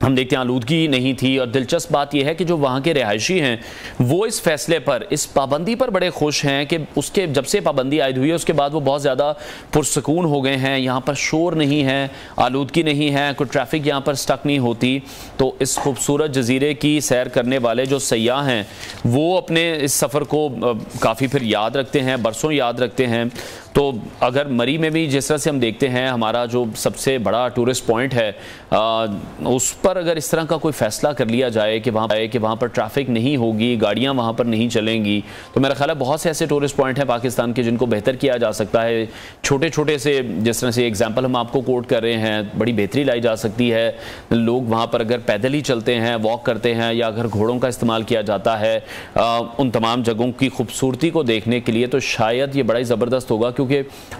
हम देखते हैं आलूदगी नहीं थी। और दिलचस्प बात यह है कि जो वहाँ के रिहायशी हैं वो इस फैसले पर, इस पाबंदी पर बड़े खुश हैं कि उसके जब से पाबंदी आयद हुई है उसके बाद वो बहुत ज़्यादा पुरसकून हो गए हैं। यहाँ पर शोर नहीं है, आलूदगी नहीं है, कोई ट्रैफिक यहाँ पर स्टक नहीं होती। तो इस खूबसूरत जजीरे की सैर करने वाले जो सयाह हैं वो अपने इस सफ़र को काफ़ी फिर याद रखते हैं, बरसों याद रखते हैं। तो अगर मरी में भी जिस तरह से हम देखते हैं हमारा जो सबसे बड़ा टूरिस्ट पॉइंट है, उस पर अगर इस तरह का कोई फ़ैसला कर लिया जाए कि वहाँ पर ट्रैफिक नहीं होगी, गाड़ियाँ वहाँ पर नहीं चलेंगी, तो मेरा ख्याल है बहुत से ऐसे टूरिस्ट पॉइंट हैं पाकिस्तान के जिनको बेहतर किया जा सकता है। छोटे छोटे से जिस तरह से एग्जाम्पल हम आपको कोट कर रहे हैं, बड़ी बेहतरी लाई जा सकती है। लोग वहाँ पर अगर पैदल ही चलते हैं, वॉक करते हैं, या अगर घोड़ों का इस्तेमाल किया जाता है उन तमाम जगहों की खूबसूरती को देखने के लिए, तो शायद ये बड़ा ही ज़बरदस्त होगा, क्योंकि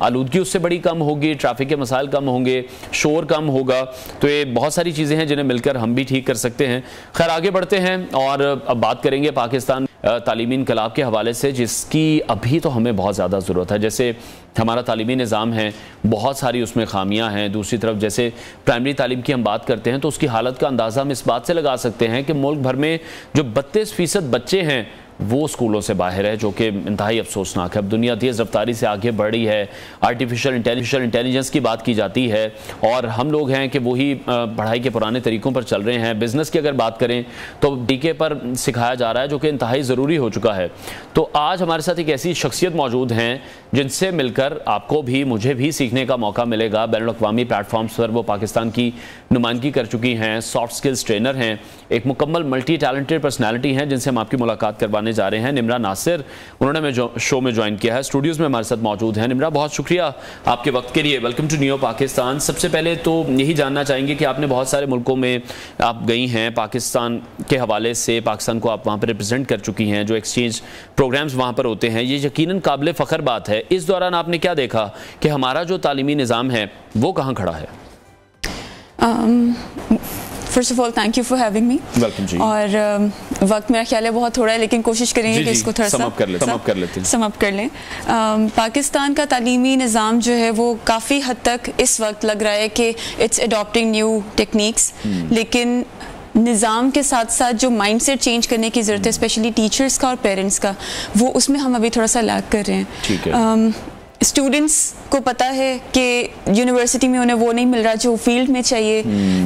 आलूदगी उससे बड़ी कम होगी, ट्रैफिक के मसाइल कम होंगे, शोर कम होगा। तो ये बहुत सारी चीज़ें हैं जिन्हें मिलकर हम भी ठीक कर सकते हैं। खैर आगे बढ़ते हैं और अब बात करेंगे पाकिस्तान तालीमी इनकलाब के हवाले से, जिसकी अभी तो हमें बहुत ज़्यादा ज़रूरत है। जैसे हमारा तालीमी निज़ाम है, बहुत सारी उसमें खामियां हैं। दूसरी तरफ जैसे प्राइमरी तालीम की हम बात करते हैं तो उसकी हालत का अंदाज़ा हम इस बात से लगा सकते हैं कि मुल्क भर में जो 32% बच्चे हैं वो स्कूलों से बाहर है, जो कि इंतहाई अफसोसनाक है। अब दुनिया तेज़ रफ्तारी से आगे बढ़ रही है, आर्टिफिशियल इंटेलिजेंस की बात की जाती है, और हम लोग हैं कि वही पढ़ाई के पुराने तरीक़ों पर चल रहे हैं। बिज़नेस की अगर बात करें तो डीके पर सिखाया जा रहा है, जो कि इंतहाई ज़रूरी हो चुका है। तो आज हमारे साथ एक ऐसी शख्सियत मौजूद हैं जिनसे मिलकर आपको भी मुझे भी सीखने का मौका मिलेगा। बैनुल-अक़वामी प्लेटफॉर्म्स पर वो पाकिस्तान की नुमाइंदगी कर चुकी हैं, सॉफ्ट स्किल्स ट्रेनर हैं, एक मुकम्मल मल्टी टैलेंटेड पर्सनैलिटी हैं, जिनसे हम आपकी मुलाकात करवाने करवाने जा रहे हैं। निम्रा नासिर, उन्होंने हमें शो में ज्वाइन किया है, स्टूडियोज़ में हमारे साथ मौजूद हैं। निम्रा, बहुत शुक्रिया आपके वक्त के लिए। Welcome to new Pakistan. सबसे पहले तो यही जानना चाहेंगे कि आपने बहुत सारे मुल्कों में आप गई हैं, पाकिस्तान के हवाले से पाकिस्तान को आप वहाँ पर रिप्रेजेंट कर चुकी हैं, जो एक्सचेंज प्रोग्राम्स वहाँ पर होते हैं, ये यकीनन काबिल फ़ख्र बात है। इस दौरान आपने क्या देखा कि हमारा जो तालीमी निज़ाम है वो कहाँ खड़ा है? First of all thank you for having me. Welcome जी। और वक्त मेरा ख्याल है बहुत थोड़ा है, लेकिन कोशिश करेंगे कि इसको थोड़ा सा सम अप कर लें। पाकिस्तान का तालीमी निज़ाम जो है वो काफ़ी हद तक इस वक्त लग रहा है कि इट्स अडॉप्टिंग न्यू टेक्निक्स, लेकिन निज़ाम के साथ साथ जो माइंडसेट चेंज करने की ज़रूरत है, स्पेशली टीचर्स का और पेरेंट्स का, वो उसमें हम अभी थोड़ा सा लैग कर रहे हैं। ठीक है। स्टूडेंट्स को पता है कि यूनिवर्सिटी में उन्हें वो नहीं मिल रहा जो फील्ड में चाहिए,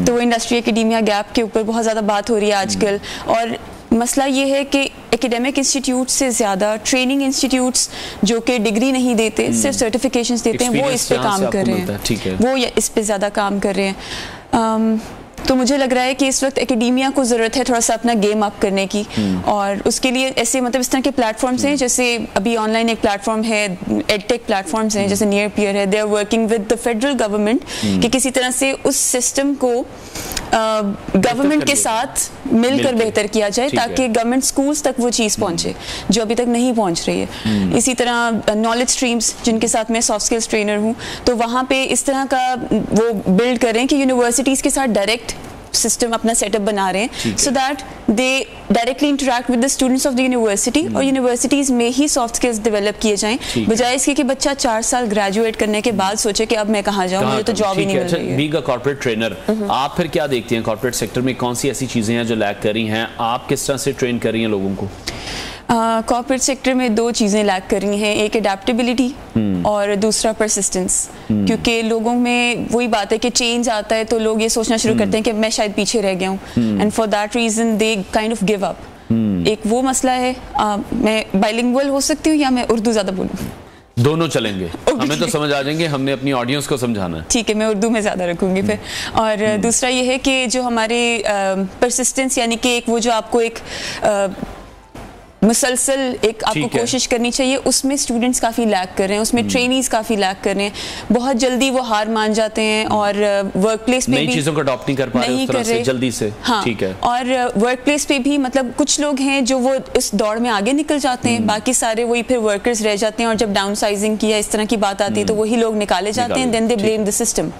तो वो इंडस्ट्री एकेडेमिया गैप के ऊपर बहुत ज़्यादा बात हो रही है आजकल। और मसला ये है कि एकेडमिक इंस्टीट्यूट से ज़्यादा ट्रेनिंग इंस्टीट्यूट्स जो कि डिग्री नहीं देते, सिर्फ सर्टिफिकेशंस देते हैं, वो इस पे काम कर रहे हैं, वो इस पे ज़्यादा काम कर रहे हैं। तो मुझे लग रहा है कि इस वक्त एकेडेमिया को ज़रूरत है थोड़ा सा अपना गेम अप करने की, और उसके लिए ऐसे मतलब इस तरह के प्लेटफॉर्म्स हैं, जैसे अभी ऑनलाइन एक प्लेटफॉर्म है, एडटेक प्लेटफॉर्म्स हैं, जैसे नियर पीयर है। They are working with the federal government कि किसी तरह से उस सिस्टम को गवर्नमेंट के साथ मिलकर बेहतर किया जाए, ताकि गवर्नमेंट स्कूल्स तक वो चीज़ पहुंचे जो अभी तक नहीं पहुंच रही है। इसी तरह नॉलेज स्ट्रीम्स, जिनके साथ मैं सॉफ्ट स्किल्स ट्रेनर हूँ, तो वहाँ पे इस तरह का वो बिल्ड करें कि यूनिवर्सिटीज़ के साथ डायरेक्ट सिस्टम अपना सेटअप बना रहे हैं, so that they directly interact with the students of the university, और यूनिवर्सिटीज़ में ही सॉफ्ट स्किल्स डेवलप किए जाएं, बजाय इसके कि बच्चा 4 साल ग्रेजुएट करने के बाद सोचे कि अब मैं कहाँ जाऊँ, मुझे तो जॉब ही नहीं मिल रही है। बीइंग अ कॉर्पोरेट ट्रेनर, आप फिर क्या देखती हैं कॉर्पोरेट सेक्टर में कौन सी ऐसी चीज़ें हैं जो लैग कर रही हैं? आप किस तरह से ट्रेन कर रही हैं लोगों को? कॉर्पोरेट सेक्टर में 2 चीज़ें लैग कर रही हैं, एक एडेप्टेबिलिटी और दूसरा परसिस्टेंस। क्योंकि लोगों में वही बात है कि चेंज आता है तो लोग ये सोचना शुरू करते हैं कि मैं शायद पीछे रह गया हूँ, and for that reason they kind of give up. एक वो मसला है। मैं बाइलिंगुअल हो सकती हूँ या मैं उर्दू ज़्यादा बोलूँ? दोनों चलेंगे। हमें तो समझ आ जाएंगे, हमने अपनी ऑडियंस को समझाना है। ठीक है, मैं उर्दू में ज़्यादा रखूँगी फिर। और दूसरा ये है कि जो हमारे परसिस्टेंस, यानी कि एक वो जो आपको एक मुसलसल एक आपको कोशिश करनी चाहिए, उसमें स्टूडेंट्स काफ़ी लैग कर रहे हैं, उसमें ट्रेनीज काफ़ी लैग कर रहे हैं। बहुत जल्दी वो हार मान जाते हैं और वर्क प्लेस पे भी चीज़ों को अडॉप्ट नहीं कर पा रहे उस तरह से जल्दी से। हाँ, ठीक है। और वर्क प्लेस पे भी मतलब कुछ लोग हैं जो वो इस दौड़ में आगे निकल जाते हैं, बाकी सारे वही फिर वर्कर्स रह जाते हैं, और जब डाउन साइजिंग की या इस तरह की बात आती है तो वही लोग निकाले जाते हैं, then they blame the system.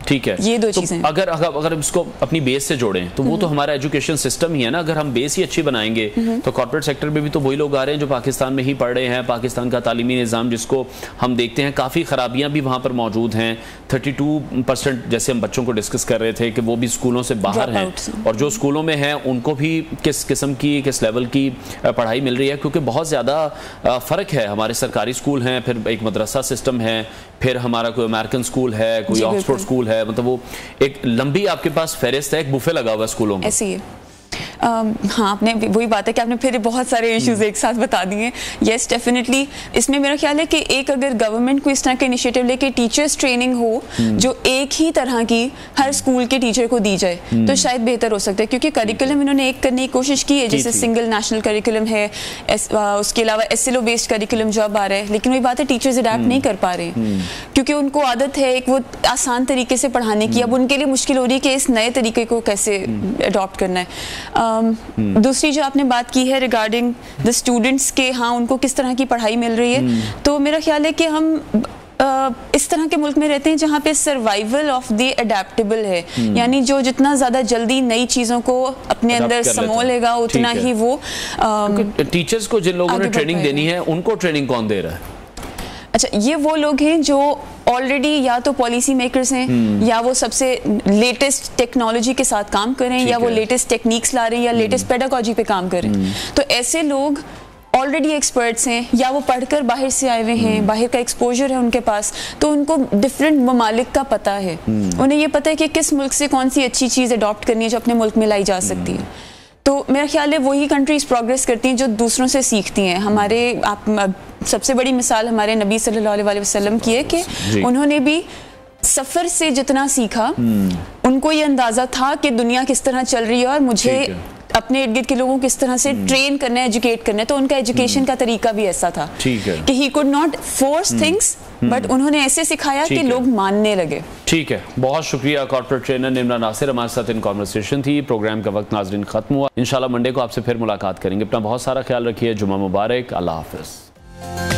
ठीक है, ये 2 चीज़ें। अगर इसको अपनी बेस से जोड़ें तो वो तो हमारा एजुकेशन सिस्टम ही है ना। अगर हम बेस ही अच्छी बनाएंगे तो कॉर्पोरेट सेक्टर में भी तो वही लोग आ रहे हैं जो पाकिस्तान में ही पढ़ रहे हैं। पाकिस्तान का तालीमी निज़ाम जिसको हम देखते हैं काफ़ी ख़राबियाँ भी वहाँ पर मौजूद हैं। 32% जैसे हम बच्चों को डिस्कस कर रहे थे कि वो भी स्कूलों से बाहर हैं, और जो स्कूलों में हैं उनको भी किस किस्म की, किस लेवल की पढ़ाई मिल रही है, क्योंकि बहुत ज़्यादा फ़र्क है। हमारे सरकारी स्कूल हैं, फिर एक मदरसा सिस्टम है, फिर हमारा कोई अमेरिकन स्कूल है, कोई ऑक्सफोर्ड स्कूल है, मतलब वो एक लंबी आपके पास फहरिस्त है, एक बुफे लगा हुआ है स्कूलों में। ऐसी है। हाँ, आपने वही बात है कि आपने फिर बहुत सारे इश्यूज एक साथ बता दिए। यस, डेफिनेटली इसमें मेरा ख्याल है कि एक अगर गवर्नमेंट को इस तरह के इनिशिएटिव लेके टीचर्स ट्रेनिंग हो जो एक ही तरह की हर स्कूल के टीचर को दी जाए तो शायद बेहतर हो सकता है, क्योंकि करिकुलम इन्होंने एक करने की कोशिश की है, जैसे सिंगल नेशनल करिकुलम है, उसके अलावा SLO बेस्ड करिकुलम जो अब आ रहा है, लेकिन वही बात है टीचर्स अडैप्ट नहीं कर पा रहे हैं क्योंकि उनको आदत है एक वो आसान तरीके से पढ़ाने की। अब उनके लिए मुश्किल हो रही है कि इस नए तरीके को कैसे अडॉप्ट करना है। दूसरी जो आपने बात की है रिगार्डिंग द स्टूडेंट्स के, हाँ उनको किस तरह की पढ़ाई मिल रही है, तो मेरा ख्याल है कि हम इस तरह के मुल्क में रहते हैं जहाँ पे सर्वाइवल ऑफ द अडेप्टेबल है, यानी जो जितना ज़्यादा जल्दी नई चीज़ों को अपने अंदर समो लेगा उतना ही वो टीचर्स को जिन लोगों ने ट्रेनिंग देनी है उनको ट्रेनिंग कौन दे रहा है? अच्छा, ये वो लोग हैं जो ऑलरेडी या तो पॉलिसी मेकर्स हैं या वो सबसे लेटेस्ट टेक्नोलॉजी के साथ काम कर रहे हैं, या वो लेटेस्ट टेक्निक्स ला रहे हैं, या लेटेस्ट पेडागोजी पे काम कर रहे हैं। तो ऐसे लोग ऑलरेडी एक्सपर्ट्स हैं या वो पढ़कर बाहर से आए हुए हैं, बाहर का एक्सपोजर है उनके पास, तो उनको डिफरेंट ममालिक का पता है, उन्हें ये पता है कि किस मुल्क से कौन सी अच्छी चीज़ अडॉप्ट करनी है जो अपने मुल्क में लाई जा सकती है। तो मेरा ख्याल है वही कंट्रीज प्रोग्रेस करती हैं जो दूसरों से सीखती हैं। हमारे सबसे बड़ी मिसाल हमारे नबी सल्लल्लाहु अलैहि वसल्लम की है कि उन्होंने भी सफ़र से जितना सीखा, उनको ये अंदाज़ा था कि दुनिया किस तरह चल रही है और मुझे अपने इर्द गिर्द के लोगों को किस तरह से ट्रेन करना है, एजुकेट करना है, तो उनका एजुकेशन का तरीका भी ऐसा था कि he could not force things, but उन्होंने ऐसे सिखाया कि लोग मानने लगे। ठीक है, बहुत शुक्रिया कॉर्पोरेट ट्रेनर निम्रा नासिर, हमारे साथ इन कॉन्वर्सेशन थी। प्रोग्राम का वक्त नाजरीन खत्म हुआ, इंशाल्लाह मंडे को आपसे फिर मुलाकात करेंगे। अपना बहुत सारा ख्याल रखिए, जुमा मुबारक, अल्लाह हाफिज।